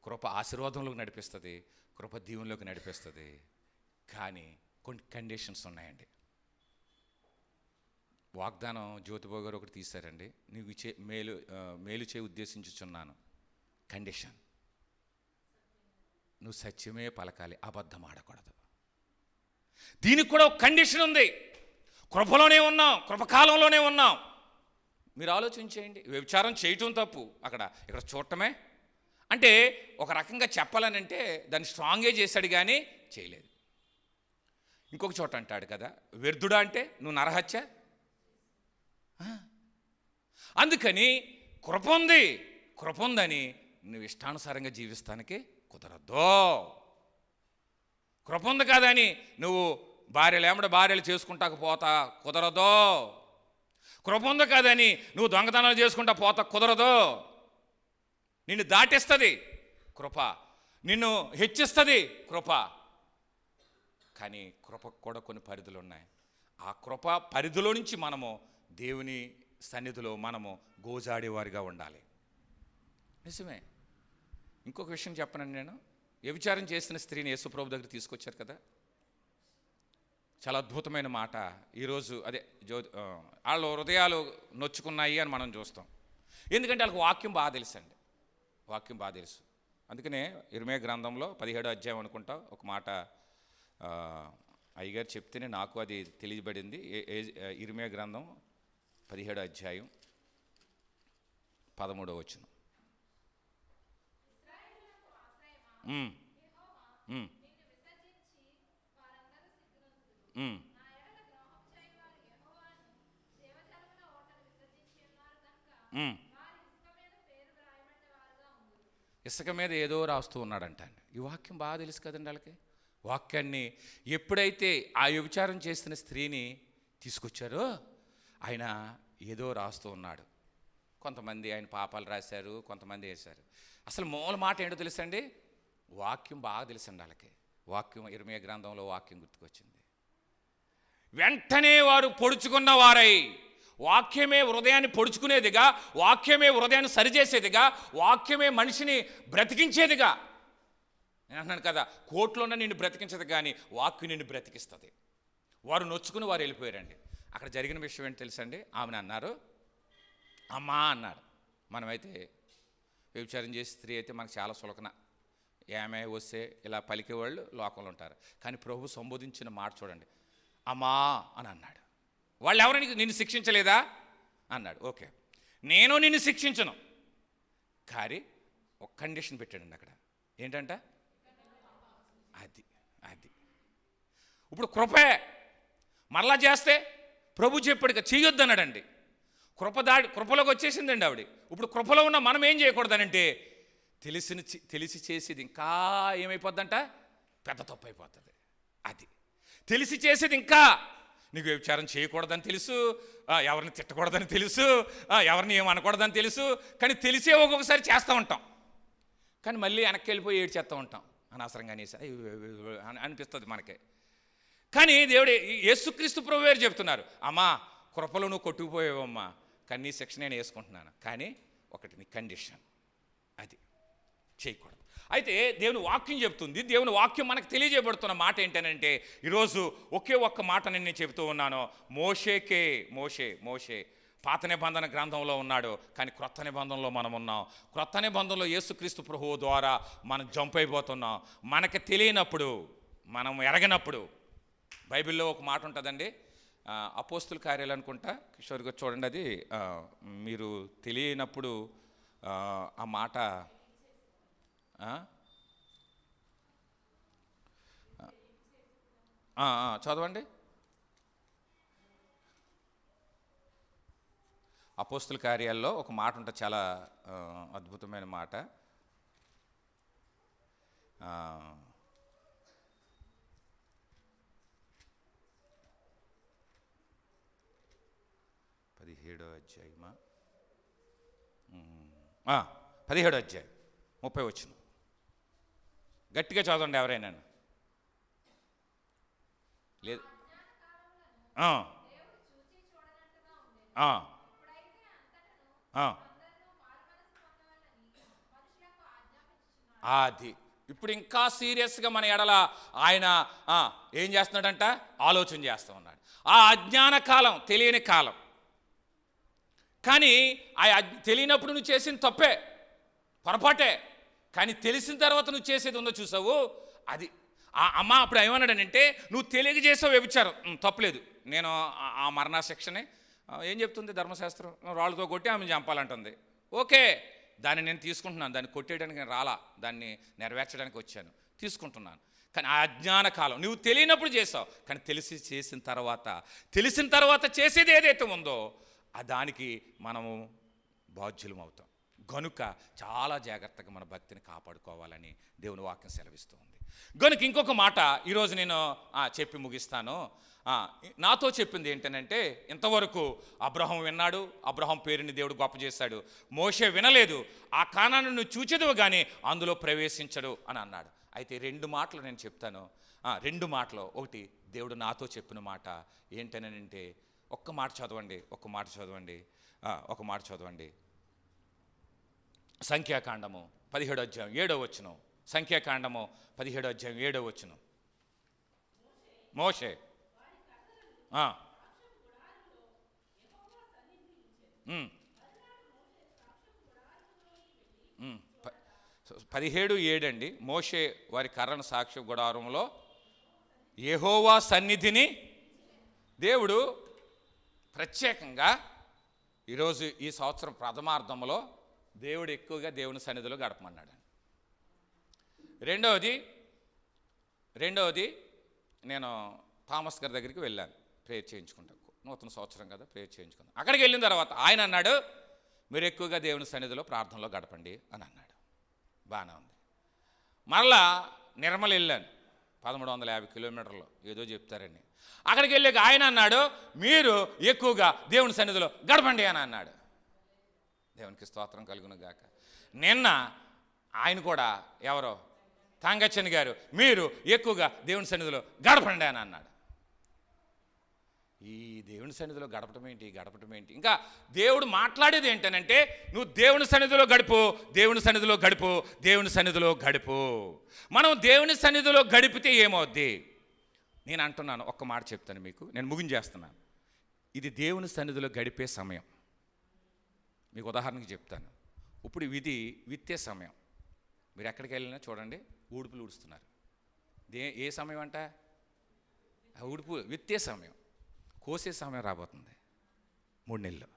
కృప ఆశీర్వాదంలోకి నడిపిస్తుంది, కృప దీవెనలోకి నడిపిస్తుంది. కానీ కొన్ని కండిషన్స్ ఉన్నాయండి. వాగ్దానం జ్యోతిబాబు గారు ఒకటి తీశారండి, నీకు మేలు చేయి ఉద్దేశించుచున్నాను. కండిషన్, నువ్వు సత్యమే పలకాలి, అబద్ధం ఆడకూడదు. దీనికి కూడా ఒక కండిషన్ ఉంది. కృపలోనే ఉన్నాం, కృపకాలంలోనే ఉన్నాం. మీరు ఆలోచించేయండి, వ్యభిచారం చేయటం తప్పు, ఇక్కడ చూడటమే. అంటే ఒక రకంగా చెప్పాలనంటే దాన్ని స్ట్రాంగే చేశాడు కానీ చేయలేదు. ఇంకొక చోట అంటాడు కదా, వ్యర్థుడా అంటే నువ్వు నరహత్య. అందుకని కృప ఉందని నువ్వు ఇష్టానుసారంగా జీవిస్తానికి కుదరద్దు. కృప ఉంది కాదని నువ్వు భార్యలు చేసుకుంటాకు పోతా కుదరదు. కృప ఉంది కాదని నువ్వు దొంగతనాలు చేసుకుంటా పోతా కుదరదు. నిన్ను దాటిస్తుంది కృప, నిన్ను హెచ్చిస్తుంది కృప. కానీ కృపకు కూడా కొన్ని పరిధులు ఉన్నాయి. ఆ కృప పరిధిలో నుంచి మనము దేవుని సన్నిధిలో మనము గోజాడేవారిగా ఉండాలి. నిజమే. ఇంకొక విషయం చెప్పనండి, నేను వ్యభిచారం చేసిన స్త్రీని యేసు ప్రభు దగ్గర తీసుకొచ్చారు కదా. చాలా అద్భుతమైన మాట. ఈరోజు అదే వాళ్ళ హృదయాలు నొచ్చుకున్నాయి అని మనం చూస్తాం. ఎందుకంటే వాళ్ళకి వాక్యం బాగా తెలుసండి, వాక్యం బాగా తెలుసు. అందుకనే ఇర్మియా గ్రంథంలో 17వ అధ్యాయం అనుకుంటా ఒక మాట అయ్యగారు చెప్తేనే నాకు అది తెలియబడింది. ఇర్మియా గ్రంథం 17వ అధ్యాయం 13వ వచనం. ఇసుక మీద ఏదో రాస్తూ ఉన్నాడంట. ఈ వాక్యం బాగా తెలుసు కదండి వాళ్ళకి. వాక్యాన్ని ఎప్పుడైతే ఆ వ్యభిచారం చేసిన స్త్రీని తీసుకొచ్చారో ఆయన ఏదో రాస్తూ ఉన్నాడు. కొంతమంది ఆయన పాపాలు రాశారు, కొంతమంది వేశారు. అసలు మూల మాట ఏంటో తెలుసండి, వాక్యం బాగా తెలుసండి వాళ్ళకి. వాక్యం ఇర్మియా గ్రంథంలో వాక్యం గుర్తుకొచ్చింది. వెంటనే వారు పొడుచుకున్న వారై, వాక్యమే హృదయాన్ని పొడుచుకునేదిగా, వాక్యమే హృదయాన్ని సరిచేసేదిగా, వాక్యమే మనిషిని బ్రతికించేదిగా. నేను అన్నాను కదా, కోర్టులోనే నిన్ను బ్రతికించదు కానీ వాక్యం నిన్ను బ్రతికిస్తుంది. వారు నొచ్చుకుని వారు వెళ్ళిపోయారండి. అక్కడ జరిగిన విషయం ఏంటి తెలుసండి, ఆమెను అన్నారు అమ్మా అన్నాడు. మనమైతే వ్యభిచారం చేసే స్త్రీ అయితే మనకు చాలా సులకన, ఏమే వస్తే ఇలా పలికేవాళ్ళు లోకంలో ఉంటారు. కానీ ప్రభు సంబోధించిన మాట చూడండి, అమ్మా అని అన్నాడు. వాళ్ళు ఎవరైనా నిన్ను శిక్షించలేదా అన్నాడు. ఓకే, నేను నిన్ను శిక్షించను, కానీ ఒక కండిషన్ పెట్టాడండి అక్కడ. ఏంటంట? అది అది ఇప్పుడు కృపే మరలా చేస్తే ప్రభు చెప్పాడు చేయొద్దు అన్నాడండి. కృపలోకి వచ్చేసిందండి ఆవిడ. ఇప్పుడు కృపలో ఉన్న మనం ఏం చేయకూడదనంటే తెలిసి చేసేది ఇంకా ఏమైపోద్దంట, పెద్ద తప్పు అయిపోతుంది. అది తెలిసి చేసేది ఇంకా నీకు వ్యభిచారం చేయకూడదని తెలుసు, ఎవరిని తిట్టకూడదని తెలుసు, ఎవరిని ఏమనకూడదని తెలుసు, కానీ తెలిసే ఒక్కొక్కసారి చేస్తూ ఉంటాం. కానీ మళ్ళీ వెనక్కి వెళ్ళిపోయి ఏడ్చేస్తూ ఉంటాం, అనవసరంగా అనిపిస్తుంది మనకే. కానీ దేవుడు యేసుక్రీస్తు ప్రభువు వారు చెప్తున్నారు, అమ్మా కృపలో నువ్వు కొట్టుకుపోయావమ్మా, కానీ నీ శిక్ష నేను వేసుకుంటున్నాను, కానీ ఒకటి నీ కండిషన్, అది చేయకూడదు. అయితే దేవుని వాక్యం చెప్తుంది. దేవుని వాక్యం మనకు తెలియజేయబడుతున్న మాట ఏంటనంటే, ఈరోజు ఒకే ఒక్క మాట నేను చెబుతూ ఉన్నాను. మోషే పాత నిబంధన గ్రంథంలో ఉన్నాడు, కానీ క్రొత్త నిబంధనలో మనం ఉన్నాం. క్రొత్త నిబంధనలో యేసుక్రీస్తు ప్రభువు ద్వారా మనం జంప్ అయిపోతున్నాం. మనకు తెలియనప్పుడు, మనం ఎరగనప్పుడు, బైబిల్లో ఒక మాట ఉంటుందండి, అపోస్తుల కార్యాలు అనుకుంటా, కిషోర్ గారు చూడండి, అది మీరు తెలియనప్పుడు ఆ మాట చదవండి. అపోస్తుల కార్యాల్లో ఒక మాట ఉంటుంది, చాలా అద్భుతమైన మాట. 17వ అధ్యాయమా, 17వ అధ్యాయం 30 వచనం. గట్టిగా చదవండి ఎవరైనా. లేదు, అది ఇప్పుడు ఇంకా సీరియస్గా మన ఎడల ఆయన ఏం చేస్తున్నాడంట, ఆలోచన చేస్తూ ఉన్నాడు. ఆ అజ్ఞాన కాలం, తెలియని కాలం. కానీ ఆ తెలియనప్పుడు నువ్వు చేసిన తప్పే, పొరపాటే. కానీ తెలిసిన తర్వాత నువ్వు చేసేది ఉందో చూసావు, అది ఆ అమ్మ అప్పుడు ఏమన్నాడనంటే, నువ్వు తెలియక చేసావు వ్యభిచారం, తప్పలేదు. నేను ఆ మరణశిక్షని ఏం చెప్తుంది ధర్మశాస్త్రం, రాళ్ళతో కొట్టి ఆమె చంపాలంటుంది. ఓకే, దాన్ని నేను తీసుకుంటున్నాను, దాన్ని కొట్టేయడానికి నేను రాలా, దాన్ని నెరవేర్చడానికి వచ్చాను, తీసుకుంటున్నాను. కానీ ఆ అజ్ఞాన కాలం నువ్వు తెలియనప్పుడు చేసావు, కానీ తెలిసిన తర్వాత చేసేది ఏదైతే ఉందో దానికి మనము బాధ్యులం అవుతాం. గనుక చాలా జాగ్రత్తగా మన భక్తిని కాపాడుకోవాలని దేవుని వాక్యం సెలవిస్తూ ఉంది. గనుక ఇంకొక మాట ఈరోజు నేను చెప్పి ముగిస్తాను. నాతో చెప్పింది ఏంటనంటే, ఇంతవరకు అబ్రహం విన్నాడు, అబ్రహం పేరుని దేవుడు గొప్ప చేశాడు. మోషే వినలేదు, ఆ కానాను నువ్వు చూచెదవు కానీ అందులో ప్రవేశించడు అని అన్నాడు. అయితే 2 మాటలు నేను చెప్తాను. 2 మాటలు. ఒకటి దేవుడు నాతో చెప్పిన మాట ఏంటనంటే, ఒక్క మాట చదవండి. సంఖ్యాకాండము 17వ అధ్యాయం 7వ వచనం. సంఖ్యాకాండము 17వ అధ్యాయం 7వ వచనం. మోషే 17:7 అండి. మోషే వారి కర్రను సాక్ష్య గుడారంలో యెహోవా సన్నిధిని దేవుడు ప్రత్యేకంగా ఈరోజు ఈ సంవత్సరం ప్రథమార్థంలో దేవుడు ఎక్కువగా దేవుని సన్నిధిలో గడపమన్నాడు. రెండవది నేను థామస్ గారి దగ్గరికి వెళ్ళాను, ప్రేయర్ చేయించుకుంటాను. నూతన సంవత్సరం కదా, ప్రేయర్ చేయించుకుంటాను. అక్కడికి వెళ్ళిన తర్వాత ఆయన అన్నాడు, మీరు ఎక్కువగా దేవుని సన్నిధిలో ప్రార్థనలో గడపండి అని అన్నాడు. బాగానే ఉంది. మరలా నిర్మల్ వెళ్ళాను, 1350 కిలోమీటర్లు ఏదో చెప్తారని. అక్కడికి వెళ్ళాక ఆయన అన్నాడు, మీరు ఎక్కువగా దేవుని సన్నిధిలో గడపండి అని అన్నాడు. దేవునికి స్తోత్రం కలుగును గాక. నిన్న ఆయన కూడా ఎవరో తాంగచ్చని గారు, మీరు ఎక్కువగా దేవుని సన్నిధిలో గడపండి అని అన్నాడు. ఈ దేవుని సన్నిధిలో గడపటం ఏంటి? ఇంకా దేవుడు మాట్లాడేది ఏంటనంటే, నువ్వు దేవుని సన్నిధిలో గడుపు. మనం దేవుని సన్నిధిలో గడిపితే ఏమవుద్ది? నేను అంటున్నాను, ఒక్క మాట చెప్తాను మీకు, నేను ముగించేస్తున్నాను. ఇది దేవుని సన్నిధిలో గడిపే సమయం. మీకు ఉదాహరణకి చెప్తాను. ఇప్పుడు ఇది విత్తే సమయం. మీరు ఎక్కడికి వెళ్ళినా చూడండి, ఊడుపులు ఊడుస్తున్నారు. ఏ సమయం అంట? ఆ ఊడుపు విత్తే సమయం, కోసే సమయం రాబోతుంది. 3 నెలలు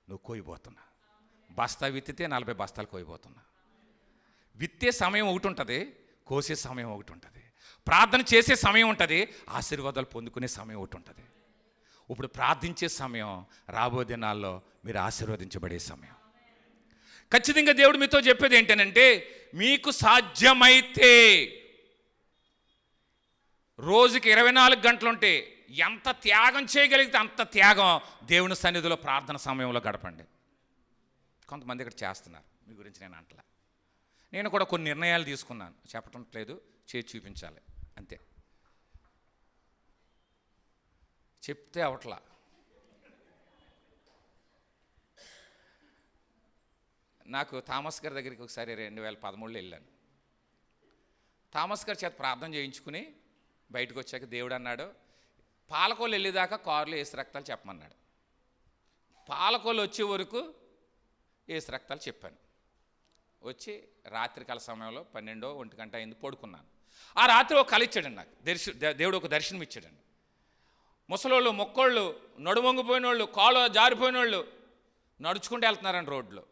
నువ్వు కోయిపోతున్నా. బస్తా విత్తితే 40 బస్తాలు కోయిపోతున్నా. విత్తే సమయం ఒకటి ఉంటుంది, కోసే సమయం ఒకటి ఉంటుంది, ప్రార్థన చేసే సమయం ఉంటుంది, ఆశీర్వాదాలు పొందుకునే సమయం ఒకటి ఉంటుంది. ఇప్పుడు ప్రార్థించే సమయం, రాబోయే దినాల్లో మీరు ఆశీర్వదించబడే సమయం. ఖచ్చితంగా దేవుడు మీతో చెప్పేది ఏంటనంటే, మీకు సాధ్యమైతే రోజుకి 24 గంటలుంటే ఎంత త్యాగం చేయగలిగితే అంత త్యాగం దేవుని సన్నిధిలో ప్రార్థన సమయంలో గడపండి. కొంతమంది ఇక్కడ చేస్తున్నారు, మీ గురించి నేను అంటలా. నేను కూడా కొన్ని నిర్ణయాలు తీసుకున్నాను, చెప్పటం లేదు, చేసి చూపించాలి అంతే. చెప్తే అవట్లా. నాకు థామస్ గారి దగ్గరికి ఒకసారి 2013లో వెళ్ళాను. థామస్ గారి చేత ప్రార్థన చేయించుకుని బయటకు వచ్చాక దేవుడు అన్నాడు, పాలకోళ్ళు వెళ్ళేదాకా కారులో ఏసు రక్తాలు చెప్పమన్నాడు. పాలకోళ్ళు వచ్చే వరకు ఏసు రక్తాలు చెప్పాను. వచ్చి రాత్రికాల సమయంలో 12-1 గంట అయింది, పడుకున్నాను. ఆ రాత్రి ఒక కల ఇచ్చాడండి నాకు, దేవుడు ఒక దర్శనం ఇచ్చాడండి. ముసలోళ్ళు, మొక్కోళ్ళు, నడుమొంగిపోయిన వాళ్ళు, కాలు జారిపోయిన వాళ్ళు నడుచుకుంటూ వెళ్తున్నారండి రోడ్లో.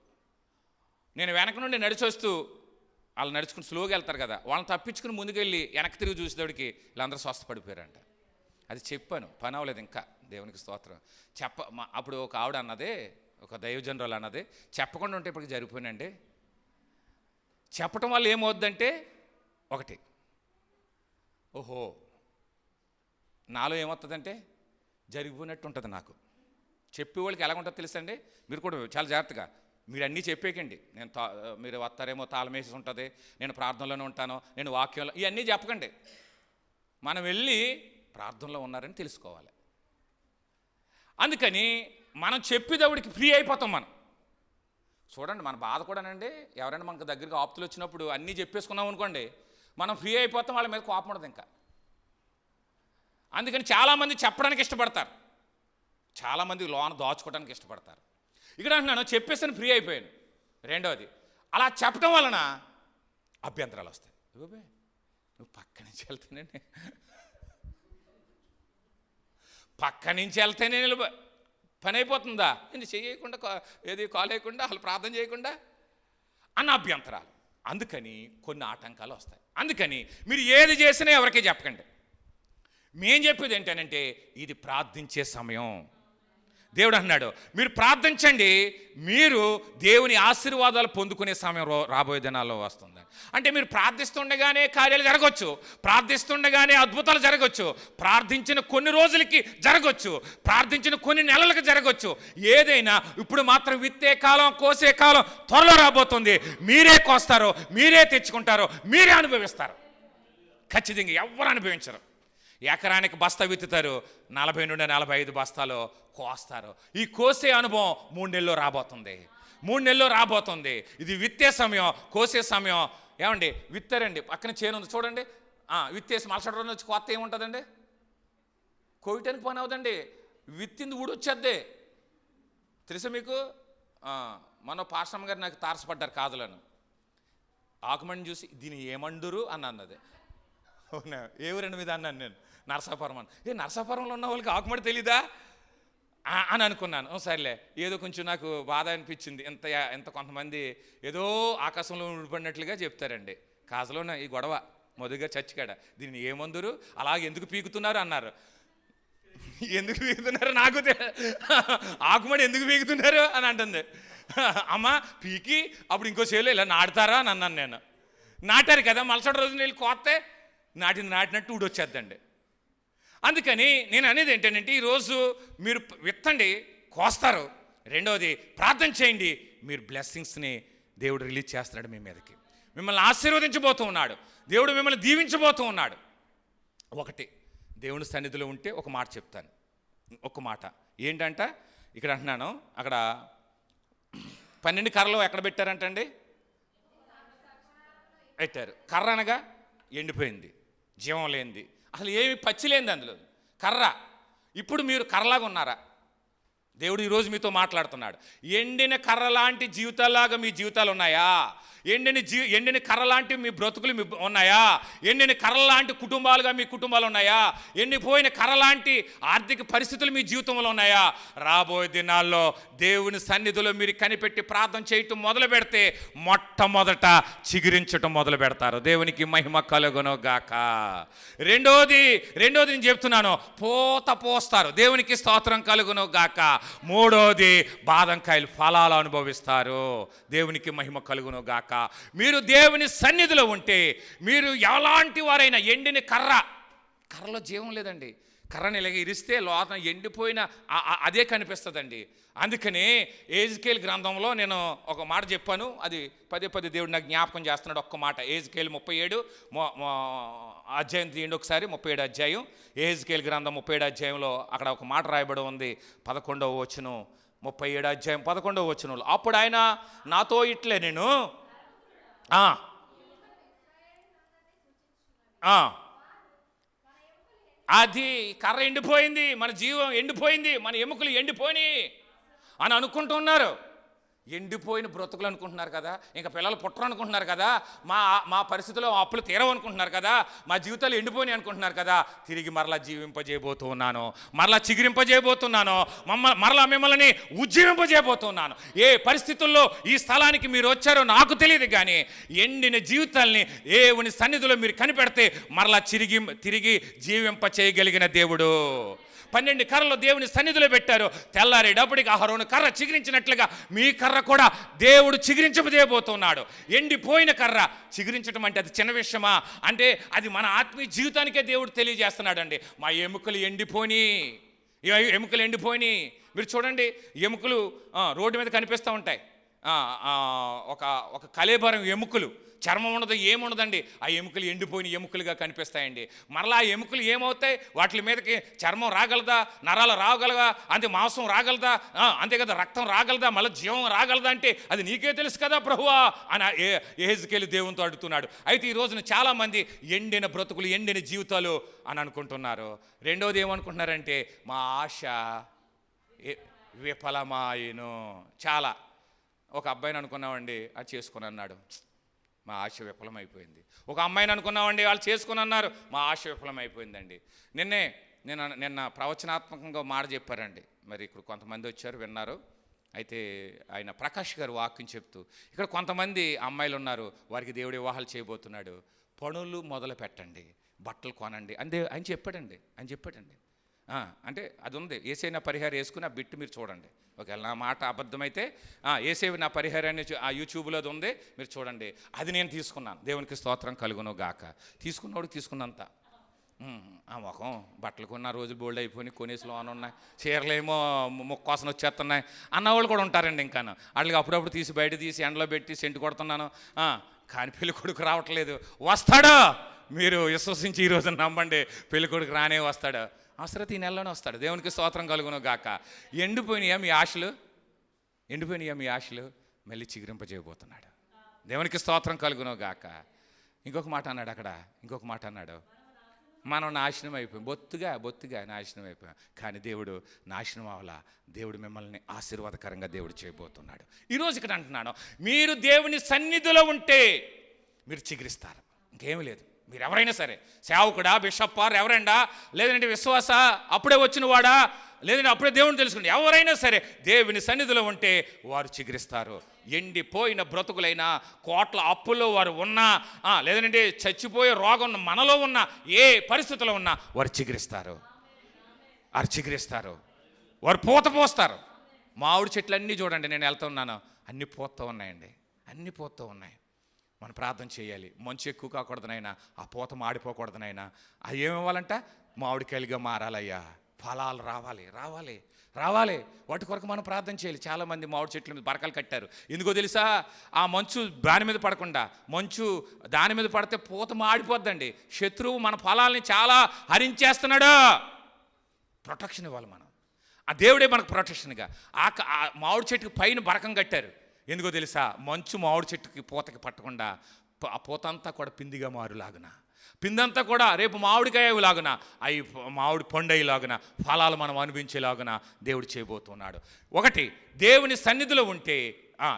నేను వెనక నుండి నడిచొస్తూ, వాళ్ళు నడుచుకుని స్లోగా వెళ్తారు కదా, వాళ్ళని తప్పించుకుని ముందుకెళ్ళి వెనక్కి తిరిగి చూసేటోడికి వీళ్ళందరూ స్వస్థపడిపోయారంట. అది చెప్పాను, పని అవ్వలేదు ఇంకా, దేవునికి స్తోత్రం. అప్పుడు ఒక ఆవిడ అన్నదే, ఒక దైవజనరాలు అన్నదే, చెప్పకుండా ఉంటే ఇప్పటికి జరిగిపోయినండి. చెప్పటం వల్ల ఏమవుద్దంటే, ఒకటి, ఓహో నాలో ఏమవుతుందంటే జరిగిపోయినట్టు ఉంటుంది. నాకు చెప్పేవాళ్ళకి ఎలా ఉంటుందో తెలుసండి. మీరు కూడా చాలా జాగ్రత్తగా, మీరు అన్నీ చెప్పేకండి. మీరు వస్తారేమో తాళమేసి ఉంటుంది, నేను ప్రార్థనలోనే ఉంటాను, నేను వాక్యంలో, ఇవన్నీ చెప్పకండి. మనం వెళ్ళి ప్రార్థనలో ఉన్నారని తెలుసుకోవాలి. అందుకని మనం చెప్పేదవుడికి ఫ్రీ అయిపోతాం. మనం చూడండి, మన బాధ కూడానండి, ఎవరైనా మనకు దగ్గరికి ఆప్తులు వచ్చినప్పుడు అన్నీ చెప్పేసుకున్నాం అనుకోండి, మనం ఫ్రీ అయిపోతాం, వాళ్ళ మీద కోపం ఉండదు ఇంకా. అందుకని చాలామంది చెప్పడానికి ఇష్టపడతారు, చాలామంది లోన దాచుకోవడానికి ఇష్టపడతారు. ఇక్కడ అంటున్నాను, చెప్పేసాను, ఫ్రీ అయిపోయాను. రెండవది, అలా చెప్పడం వలన అభ్యంతరాలు వస్తాయి. నువ్వు పక్క నుంచి వెళ్తేనే, పక్క నుంచి వెళ్తేనే పని అయిపోతుందా, నేను చేయకుండా, ఏది కాల్ వేయకుండా, వాళ్ళు ప్రార్థన చేయకుండా అన్న అభ్యంతరాలు. అందుకని కొన్ని ఆటంకాలు వస్తాయి. అందుకని మీరు ఏది చేసినా ఎవరికీ చెప్పకండి. మేం చెప్పేది ఏంటనంటే, ఇది ప్రార్థించే సమయం. దేవుడు అన్నాడు, మీరు ప్రార్థించండి, మీరు దేవుని ఆశీర్వాదాలు పొందుకునే సమయం రాబోయే దినాల్లో వస్తుంది. అంటే మీరు ప్రార్థిస్తుండగానే కార్యాలు జరగవచ్చు, ప్రార్థిస్తుండగానే అద్భుతాలు జరగవచ్చు, ప్రార్థించిన కొన్ని రోజులకి జరగవచ్చు, ప్రార్థించిన కొన్ని నెలలకు జరగవచ్చు. ఏదైనా ఇప్పుడు మాత్రం విత్తే కాలం, కోసే కాలం త్వరలో రాబోతుంది. మీరే కోస్తారో, మీరే తెచ్చుకుంటారో, మీరే అనుభవిస్తారు. ఖచ్చితంగా ఎవరు అనుభవించరు. ఎకరానికి బస్తా విత్తుతారు, 40 నుండి 45 బస్తాలు కోస్తారు. ఈ కోసే అనుభవం 3 నెలల్లో రాబోతుంది. 3 నెలల్లో రాబోతుంది. ఇది విత్తే సమయం, కోసే సమయం. ఏమండి, విత్తారండి, పక్కన చేను ఉంది చూడండి, విత్తేసి మలసటి రోజు వచ్చి కొత్త ఏముంటుందండి, కోయటానికి పని అవుదండి, విత్తింది ఊడొచ్చేద్దే. తెలుసా మీకు? మన పాశ్రమ గారు నాకు తారసపడ్డారు కాదులను, ఆకుమణిని చూసి దీన్ని ఏమండురు అని అన్నది. అవునా, ఏ ఊరండి మీద అన్నాను నేను, నరసాపురం అని. నరసాపురంలో ఉన్న వాళ్ళకి ఆకుమడి తెలీదా అని అనుకున్నాను. సరేలే, ఏదో కొంచెం నాకు బాధ అనిపించింది. ఎంత కొంతమంది ఏదో ఆకాశంలో ఉండిపడినట్లుగా చెప్తారండి. కాజలోన ఈ గొడవ మొదటిగా చచ్చికాడ, దీన్ని ఏమందురు, అలాగే ఎందుకు పీకుతున్నారు అన్నారు. ఎందుకు పీకుతున్నారు నాకు ఆకుమడి ఎందుకు పీకుతున్నారు అని అంటుంది. అమ్మ పీకి అప్పుడు ఇంకో చేలో ఇలా నాటుతారా అని అన్నాను నేను. నాటారు కదా, మలసటి రోజున వెళ్ళి కోస్తే నాటినట్టు ఊడొచ్చేద్దండి. అందుకని నేను అనేది ఏంటంటే, ఈరోజు మీరు విత్తండి, కోస్తారు. రెండవది, ప్రార్థన చేయండి, మీరు బ్లెస్సింగ్స్ని దేవుడు రిలీజ్ చేస్తున్నాడు మీ మీదకి. మిమ్మల్ని ఆశీర్వదించబోతూ ఉన్నాడు, దేవుడు మిమ్మల్ని దీవించబోతూ ఉన్నాడు. ఒకటి, దేవుని సన్నిధిలో ఉంటే ఒక మాట చెప్తాను. ఒక మాట ఏంటంట, ఇక్కడ అంటున్నాను, అక్కడ 12 కర్రలు ఎక్కడ పెట్టారంటండి, పెట్టారు. కర్ర అనగా ఎండిపోయింది, జీవం లేనిది, అసలు ఏమి పచ్చి లేనిది అందులో కర్ర. ఇప్పుడు మీరు కర్రలాగా ఉన్నారా? దేవుడు ఈరోజు మీతో మాట్లాడుతున్నాడు. ఎండిన కర్ర లాంటి జీవితాల్లాగా మీ జీవితాలు ఉన్నాయా? ఎండిన కర్ర లాంటి మీ బ్రతుకులు ఉన్నాయా? ఎండిన కర్ర లాంటి కుటుంబాలుగా మీ కుటుంబాలు ఉన్నాయా? ఎండిపోయిన కర్ర లాంటి ఆర్థిక పరిస్థితులు మీ జీవితంలో ఉన్నాయా? రాబోయే దినాల్లో దేవుని సన్నిధిలో మీరు కనిపెట్టి ప్రార్థన చేయటం మొదలు పెడితే మొట్టమొదట చిగురించటం మొదలు పెడతారు. దేవునికి మహిమ కలుగును గాక. రెండోది నేను చెప్తున్నాను, పూత పోస్తారు. దేవునికి స్తోత్రం కలుగును గాక. మూడోది బాదంకాయలు ఫలాలు అనుభవిస్తారు. దేవునికి మహిమ కలుగును గాక. మీరు దేవుని సన్నిధిలో ఉంటే మీరు ఎలాంటి వారైనా, ఎండిన కర్రలో జీవం లేదండి. కర్రని ఇలాగ ఇరిస్తే లోన ఎండిపోయిన అదే కనిపిస్తుందండి. అందుకని ఎజెకియెలు గ్రంథంలో నేను ఒక మాట చెప్పాను, అది పదే దేవుడు నాకు జ్ఞాపకం చేస్తున్నాడు. ఒక్క మాట, ఎజెకియెలు 37 అధ్యాయం తీయండి ఒకసారి. 37 అధ్యాయం, ఎజెకియెలు గ్రంథం 37 అధ్యాయంలో అక్కడ ఒక మాట రాయబడి ఉంది. 11వ వచనం, 37 అధ్యాయం 11వ వచనంలో, అప్పుడు ఆయన నాతో ఇట్లే నేను అది కర్ర ఎండిపోయింది, మన జీవం ఎండిపోయింది, మన ఎముకలు ఎండిపోయినాయి అని అనుకుంటున్నారు. ఎండిపోయిన బ్రతుకులు అనుకుంటున్నారు కదా, ఇంకా పిల్లలు పుట్టరు అనుకుంటున్నారు కదా, మా పరిస్థితిలో అప్పులు తీరవనుకుంటున్నారు కదా, మా జీవితాలు ఎండిపోయినాయి అనుకుంటున్నారు కదా. తిరిగి మరలా జీవింపజేయబోతున్నాను, మరలా చిగురింపజేయబోతున్నాను, మరలా మిమ్మల్ని ఉజ్జీవింపజేయబోతున్నాను. ఏ పరిస్థితుల్లో ఈ స్థలానికి మీరు వచ్చారో నాకు తెలియదు, కానీ ఎండిన జీవితాల్ని దేవుని సన్నిధిలో మీరు కనిపెడితే మరలా తిరిగి జీవింప చేయగలిగిన దేవుడు. 12 కర్రలు దేవుని సన్నిధిలో పెట్టారు. తెల్లారేటప్పటికి అహరోను కర్ర చిగురించినట్లుగా మీ కర్ర కూడా దేవుడు చిగురించబోతున్నాడు. ఎండిపోయిన కర్ర చిగురించడం అంటే అది చిన్న విషయమా? అంటే అది మన ఆత్మీయ జీవితానికే దేవుడు తెలియజేస్తున్నాడు అండి. మా ఎముకలు ఎండిపోయినాయి. మీరు చూడండి, ఎముకలు రోడ్డు మీద కనిపిస్తూ ఉంటాయి. ఒక కళేబరం ఎముకలు, చర్మం ఉండదు, ఏముండదండి. ఆ ఎముకలు ఎండిపోయిన ఎముకలుగా కనిపిస్తాయండి. మరలా ఆ ఎముకలు ఏమవుతాయి? వాటి మీదకి చర్మం రాగలదా? నరాలు రాగలదా? అంతే మాంసం రాగలదా? అంతే కదా, రక్తం రాగలదా? మళ్ళీ జీవం రాగలదా? అంటే అది నీకే తెలుసు కదా ప్రభువా అని ఎహెజ్కేలు దేవునితో అడుగుతున్నాడు. అయితే ఈ రోజున చాలామంది ఎండిన బ్రతుకులు, ఎండిన జీవితాలు అని అనుకుంటున్నారు. రెండోది ఏమనుకుంటున్నారంటే, మా ఆశ విఫలమాయను. చాలా ఒక అబ్బాయిని అనుకున్నామండి, అది చేసుకుని అన్నాడు, మా ఆశ విఫలమైపోయింది. ఒక అమ్మాయిని అనుకున్నామండి, వాళ్ళు చేసుకుని అన్నారు, మా ఆశ విఫలమైపోయిందండి. నిన్న ప్రవచనాత్మకంగా మాట చెప్పారండి. మరి ఇక్కడ కొంతమంది వచ్చారు, విన్నారు. అయితే ఆయన ప్రకాష్ గారు వాక్యం చెప్తూ, ఇక్కడ కొంతమంది అమ్మాయిలు ఉన్నారు, వారికి దేవుడు వివాహాలు చేయబోతున్నాడు, పనులు మొదలు పెట్టండి, బట్టలు కొనండి అంతే ఆయన చెప్పాడండి. అంటే అది ఉంది, ఏసై నా పరిహారం వేసుకుని ఆ బిట్టు మీరు చూడండి. ఒకవేళ నా మాట అబద్ధమైతే ఏసై నా పరిహారాన్ని ఆ యూట్యూబ్లో అది ఉంది, మీరు చూడండి. అది నేను తీసుకున్నాను. దేవునికి స్తోత్రం కలుగును గాక. తీసుకున్నవాడు తీసుకున్నంత. ఆ ముఖం బట్టలు కొన్న రోజులు బోల్డ్ అయిపోయి, కొనేసులో అని ఉన్నాయి, చీరలేమో ముక్కోసం వచ్చేస్తున్నాయి అన్నవాళ్ళు కూడా ఉంటారండి. ఇంకా వాళ్ళకి అప్పుడప్పుడు బయట తీసి ఎండలో పెట్టి సెంటు కొడుతున్నాను, కానీ పెళ్లి కొడుకు రావట్లేదు. వస్తాడా? మీరు విశ్వసించి ఈరోజు నమ్మండి, పెళ్లి కొడుకు రానే వస్తాడు. అవసరత ఈ నెలలోనే వస్తాడు. దేవునికి స్తోత్రం కలుగును గాక. ఎండిపోయినాయా మీ ఆశలు? మళ్ళీ చిగురింపజేయబోతున్నాడు. దేవునికి స్తోత్రం కలుగును గాక. ఇంకొక మాట అన్నాడు, మనం నాశనం అయిపోయాం, బొత్తుగా నాశనం అయిపోయాం. కానీ దేవుడు నాశనం అవ్వాలా, దేవుడు మిమ్మల్ని ఆశీర్వాదకరంగా దేవుడు చేయబోతున్నాడు. ఈరోజు ఇక్కడ అంటున్నాను, మీరు దేవుని సన్నిధిలో ఉంటే మీరు చిగురిస్తారు. ఇంకేమీ లేదు. మీరు ఎవరైనా సరే, సేవకుడా, బిషప్, ఎవరైనా, లేదంటే విశ్వాస, అప్పుడే వచ్చిన వాడా, లేదంటే అప్పుడే దేవుని తెలుసుకుని, ఎవరైనా సరే దేవుని సన్నిధిలో ఉంటే వారు చిగురిస్తారు. ఎండిపోయిన బ్రతుకులైనా, కోట్ల అప్పుల్లో వారు ఉన్నా, లేదంటే చచ్చిపోయే రోగం మనలో ఉన్న ఏ పరిస్థితిలో ఉన్నా వారు చిగురిస్తారు. వారు పూత పోస్తారు. మామిడి చెట్లు అన్నీ చూడండి, నేను వెళ్తూ ఉన్నాను, అన్నీ పూస్తూ ఉన్నాయి. మనం ప్రార్థన చేయాలి. మంచు ఎక్కువ కాకూడదునైనా, ఆ పూత మాడిపోకూడదునైనా. అది ఏమివ్వాలంట? మామిడికాయలుగా మారాలయ్యా, ఫలాలు రావాలి. వాటి కొరకు మనం ప్రార్థన చేయాలి. చాలామంది మామిడి చెట్ల మీద బరకలు కట్టారు. ఎందుకో తెలుసా? ఆ మంచు దాని మీద పడకుండా, మంచు దాని మీద పడితే పూత మాడిపోద్దండి. శత్రువు మన ఫలాల్ని చాలా హరించేస్తున్నాడు. ప్రొటెక్షన్ ఇవ్వాలి మనం. ఆ దేవుడే మనకు ప్రొటెక్షన్గా. ఆ మామిడి చెట్టుకి పైన బరకం కట్టారు. ఎందుకో తెలుసా? మంచు మామిడి చెట్టుకి పూతకి పట్టకుండా ఆ పూత అంతా కూడా పిందిగా మారులాగున. పిందంతా కూడా రేపు మామిడికాయలాగున అవి మామిడి పండయ్యలాగున ఫలాలు మనం అనిపించేలాగున దేవుడు చేయబోతున్నాడు. ఒకటి, దేవుని సన్నిధిలో ఉంటే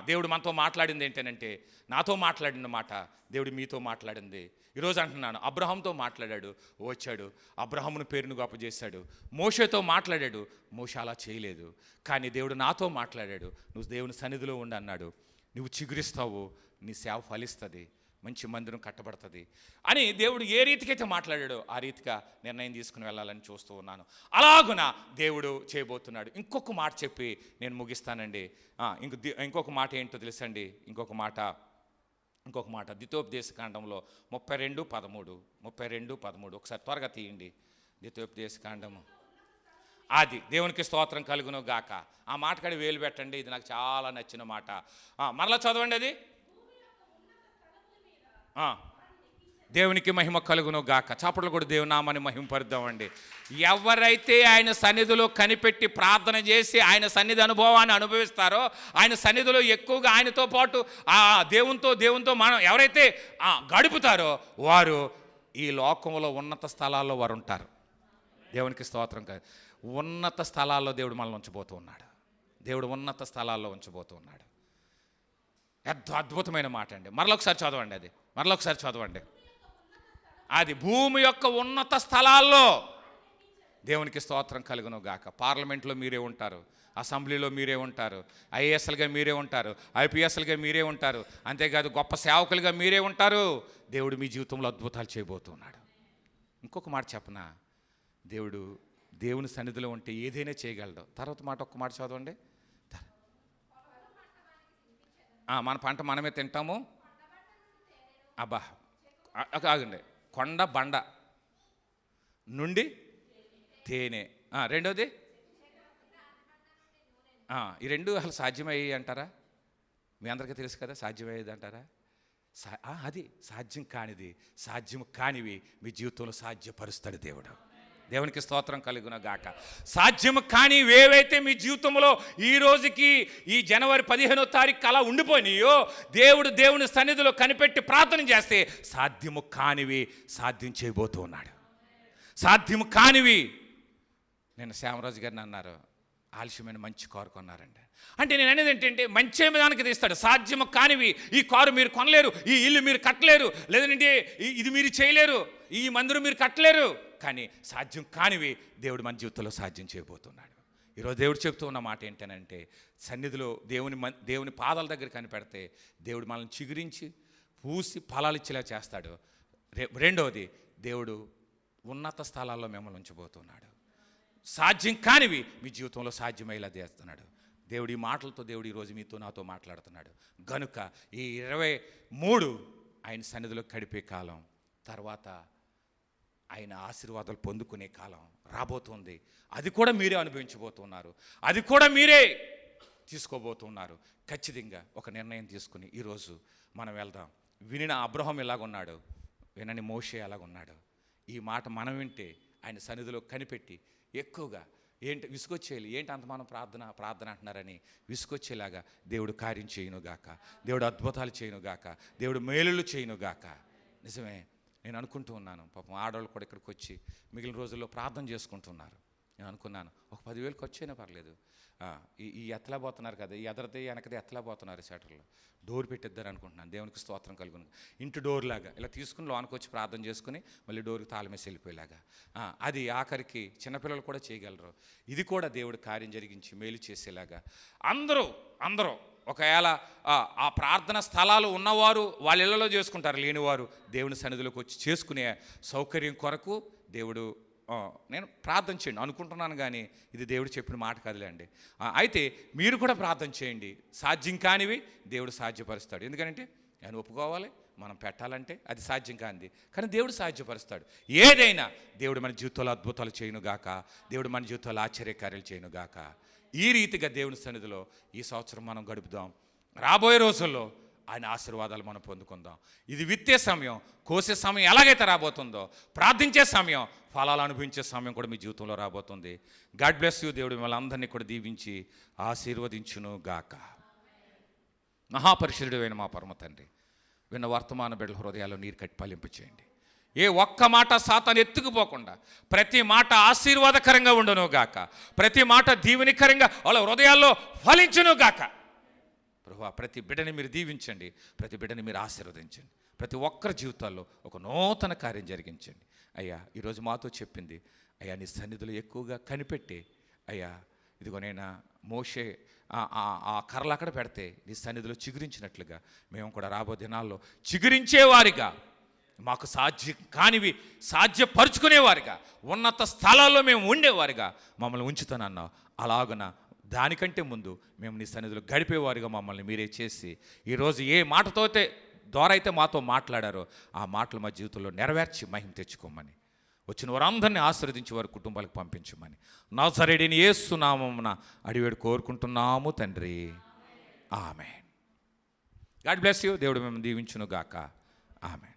దేవుడు మనతో మాట్లాడింది ఏంటంటే, నాతో మాట్లాడిన మాట దేవుడు మీతో మాట్లాడింది. ఈరోజు అంటున్నాను, అబ్రహాంతో మాట్లాడాడు, వచ్చాడు, అబ్రహామును పేరును గొప్ప చేశాడు. మోషేతో మాట్లాడాడు, మోషే అలా చేయలేదు. కానీ దేవుడు నాతో మాట్లాడాడు, నువ్వు దేవుని సన్నిధిలో ఉండి అన్నాడు, నువ్వు చిగురిస్తావు, నీ సేవ ఫలిస్తుంది, మంచి మందిరం కట్టబడుతుంది అని దేవుడు ఏ రీతికైతే మాట్లాడాడో ఆ రీతిగా నిర్ణయం తీసుకుని వెళ్ళాలని చూస్తూ ఉన్నాను. అలాగున దేవుడు చేయబోతున్నాడు. ఇంకొక మాట చెప్పి నేను ముగిస్తానండి. ఇంకొక మాట ఏంటో తెలుసండి, ఇంకొక మాట ద్వితీయోపదేశకాండంలో 32:13 ఒకసారి త్వరగా తీయండి. ద్వితీయోపదేశకాండము అది దేవునికి స్తోత్రం కలుగును గాక. ఆ మాట కాడి వేలు పెట్టండి, ఇది నాకు చాలా నచ్చిన మాట. మరలా చదవండి అది. దేవునికి మహిమ కలుగును గాక. చాపట్లు కూడా దేవుని నామాన్ని మహిమపరుద్దామండి. ఎవరైతే ఆయన సన్నిధిలో కనిపెట్టి ప్రార్థన చేసి ఆయన సన్నిధి అనుభవాన్ని అనుభవిస్తారో, ఆయన సన్నిధిలో ఎక్కువగా ఆయనతో పాటు దేవునితో మనం ఎవరైతే గడుపుతారో వారు ఈ లోకంలో ఉన్నత స్థలాల్లో వారు ఉంటారు. దేవునికి స్తోత్రం కాదు. ఉన్నత స్థలాల్లో దేవుడు మనల్ని ఉంచబోతూ ఉన్నాడు. దేవుడు ఉన్నత స్థలాల్లో ఉంచబోతూ ఉన్నాడు. అద్భుతమైన మాట అండి. మరొకసారి చదవండి అది భూమి యొక్క ఉన్నత స్థలాల్లో దేవునికి స్తోత్రం కలుగును గాక. పార్లమెంట్లో మీరే ఉంటారు, అసెంబ్లీలో మీరే ఉంటారు, ఐఏఎస్లుగా మీరే ఉంటారు, ఐపీఎస్లుగా మీరే ఉంటారు, అంతేకాదు గొప్ప సేవకులుగా మీరే ఉంటారు. దేవుడు మీ జీవితంలో అద్భుతాలు చేయబోతున్నాడు. ఇంకొక మాట చెప్పనా, దేవుని సన్నిధిలో ఉంటే ఏదైనా చేయగలడు. తర్వాత ఒక్క మాట చదవండి. మన పంట మనమే తింటాము. అబ్బా ఆగండి. కొండ బండ నుండి తేనె. రెండోది ఈ రెండు అసలు సాధ్యమయ్యాయి అంటారా? మీ అందరికీ తెలుసు కదా, సాధ్యమయ్యేది అంటారా? అది సాధ్యం కానిది, సాధ్యం కానివి మీ జీవితంలో సాధ్యపరుస్తాడు దేవుడు. దేవునికి స్తోత్రం కలుగును గాక. సాధ్యం కానీ ఏవైతే మీ జీవితంలో ఈ రోజుకి ఈ జనవరి 15వ తారీఖు అలా ఉండిపోయినాయో, దేవుని సన్నిధిలో కనిపెట్టి ప్రార్థన చేస్తే సాధ్యము కానివి సాధ్యం చేయబోతూ ఉన్నాడు. సాధ్యము కానివి. నేను శ్యామరాజు గారిని అన్నారు, ఆలస్యమైన మంచి కారు కొన్నారండి. అంటే నేను అనేది ఏంటంటే, మంచి దానికి తీస్తాడు. సాధ్యము కానివి, ఈ కారు మీరు కొనలేరు, ఈ ఇల్లు మీరు కట్టలేరు, లేదంటే ఇది మీరు చేయలేరు, ఈ మందిరం మీరు కట్టలేరు, కానీ సాధ్యం కానివి దేవుడు మన జీవితంలో సాధ్యం చేయబోతున్నాడు. ఈరోజు దేవుడు చెప్తూ ఉన్న మాట ఏంటనంటే, సన్నిధిలో దేవుని పాదాల దగ్గర కనిపెడితే దేవుడు మనల్ని చిగురించి పూసి ఫలాలు ఇచ్చేలా చేస్తాడు. రెండవది, దేవుడు ఉన్నత స్థలాల్లో మిమ్మల్ని ఉంచబోతున్నాడు. సాధ్యం కానివి మీ జీవితంలో సాధ్యమయ్యేలా చేస్తున్నాడు. దేవుడి మాటలతో దేవుడు ఈరోజు మీతో నాతో మాట్లాడుతున్నాడు. గనుక ఈ 23 ఆయన సన్నిధిలో గడిపే కాలం, తర్వాత ఆయన ఆశీర్వాదాలు పొందుకునే కాలం రాబోతుంది. అది కూడా మీరే అనుభవించబోతున్నారు, అది కూడా మీరే తీసుకోబోతున్నారు. ఖచ్చితంగా ఒక నిర్ణయం తీసుకుని ఈరోజు మనం వెళ్దాం. వినిన అబ్రహాం ఎలాగున్నాడు, వినని మోషే ఎలాగున్నాడు. ఈ మాట మనం వింటే ఆయన సన్నిధిలో కనిపెట్టి ఎక్కువగా విసుకొచ్చేయాలి. ఏంటి అంత మనం ప్రార్థన అంటున్నారని విసుకొచ్చేలాగా దేవుడు కార్యం చేయునుగాక, దేవుడు అద్భుతాలు చేయునుగాక, దేవుడు మేలులు చేయునుగాక. నిజమే, నేను అనుకుంటూ ఉన్నాను, పాపం ఆడవాళ్ళు కూడా ఇక్కడికి వచ్చి మిగిలిన రోజుల్లో ప్రార్థన చేసుకుంటున్నారు. నేను అనుకున్నాను, ఒక 10,000 ఖర్చు అయినా పర్లేదు, ఈ ఎత్తలా పోతున్నారు కదా, ఈ ఎదరదే వెనకదే ఎత్తలా పోతున్నారు షటర్లో, డోర్ పెట్టిద్దారు అనుకుంటున్నాను. దేవునికి స్తోత్రం కలుగును. ఇంటి డోర్ లాగా ఇలా తీసుకుని లోనికి వచ్చి ప్రార్థన చేసుకుని మళ్ళీ డోర్కి తాళమేసి వెళ్ళిపోయేలాగా, అది ఆఖరికి చిన్నపిల్లలు కూడా చేయగలరు. ఇది కూడా దేవుడు కార్యం జరిగించి మేలు చేసేలాగా అందరూ ఒకవేళ ఆ ప్రార్థన స్థలాలు ఉన్నవారు వాళ్ళ ఇళ్లలో చేసుకుంటారు, లేనివారు దేవుని సన్నిధిలోకి వచ్చి చేసుకునే సౌకర్యం కొరకు దేవుడు నేను ప్రార్థన చేయండి అనుకుంటున్నాను. కానీ ఇది దేవుడు చెప్పిన మాట కాదులేండి. అయితే మీరు కూడా ప్రార్థన చేయండి. సాధ్యం కానివి దేవుడు సాధ్యపరుస్తాడు. ఎందుకంటే ఆయన ఒప్పుకోవాలి, మనం పెట్టాలంటే అది సాధ్యం కానిది, కానీ దేవుడు సాధ్యపరుస్తాడు. ఏదైనా దేవుడు మన జీవితంలో అద్భుతాలు చేయనుగాక, దేవుడు మన జీవితంలో ఆశ్చర్యకార్యాలు చేయనుగాక. ఈ రీతిగా దేవుని సన్నిధిలో ఈ సంవత్సరం మనం గడుపుదాం. రాబోయే రోజుల్లో ఆయన ఆశీర్వాదాలు మనం పొందుకుందాం. ఇది విత్తే సమయం, కోసే సమయం ఎలాగైతే రాబోతుందో, ప్రార్థించే సమయం, ఫలాలు అనుభవించే సమయం కూడా మీ జీవితంలో రాబోతుంది. God bless you. దేవుడు మిమ్మల్ని అందరినీ కూడా దీవించి ఆశీర్వదించును గాక. మహాపరిశుద్ధుడైన మా పరమ తండ్రి, విన్న వర్తమాన బిడ్డల హృదయాల్లో నీరు కట్టి ఫలింపు చేయండి. ఏ ఒక్క మాట సాతాను ఎత్తుకుపోకుండా ప్రతి మాట ఆశీర్వాదకరంగా ఉండును గాక, ప్రతి మాట దీవెనికరంగా వాళ్ళ హృదయాల్లో ఫలించును గాక. ప్రభువా, ప్రతి బిడ్డని మీరు దీవించండి, ప్రతి బిడ్డని మీరు ఆశీర్వదించండి, ప్రతి ఒక్కరి జీవితాల్లో ఒక నూతన కార్యం జరిగించండి. అయ్యా, ఈరోజు మాతో చెప్పింది అయ్యా, నీ సన్నిధిలో ఎక్కువగా కనిపెట్టి అయ్యా, ఇదిగో నేను మోషే ఆ కర్రలు అక్కడ పెడితే నీ సన్నిధిలో చిగురించినట్లుగా మేము కూడా రాబో దినాల్లో చిగురించేవారిగా, మాకు సాధ్యం కానివి సాధ్యపరుచుకునేవారిగా, ఉన్నత స్థలాల్లో మేము ఉండేవారిగా మమ్మల్ని ఉంచుతానన్నావు. అలాగున దానికంటే ముందు మేము నీ సన్నిధిలో గడిపేవారిగా మమ్మల్ని మీరే చేసి, ఈరోజు ఏ మాటతో ద్వారా అయితే మాతో మాట్లాడారో ఆ మాటలు మా జీవితంలో నెరవేర్చి మహిమ తెచ్చుకోమని, వచ్చిన వారందరినీ ఆశీర్వదించి వారి కుటుంబాలకు పంపించమని నజరేయుడైన యేసు నామమున అడివేడు కోరుకుంటున్నాము తండ్రి. ఆమేన్. God bless you. దేవుడు మేము దీవించును గాక. ఆమేన్.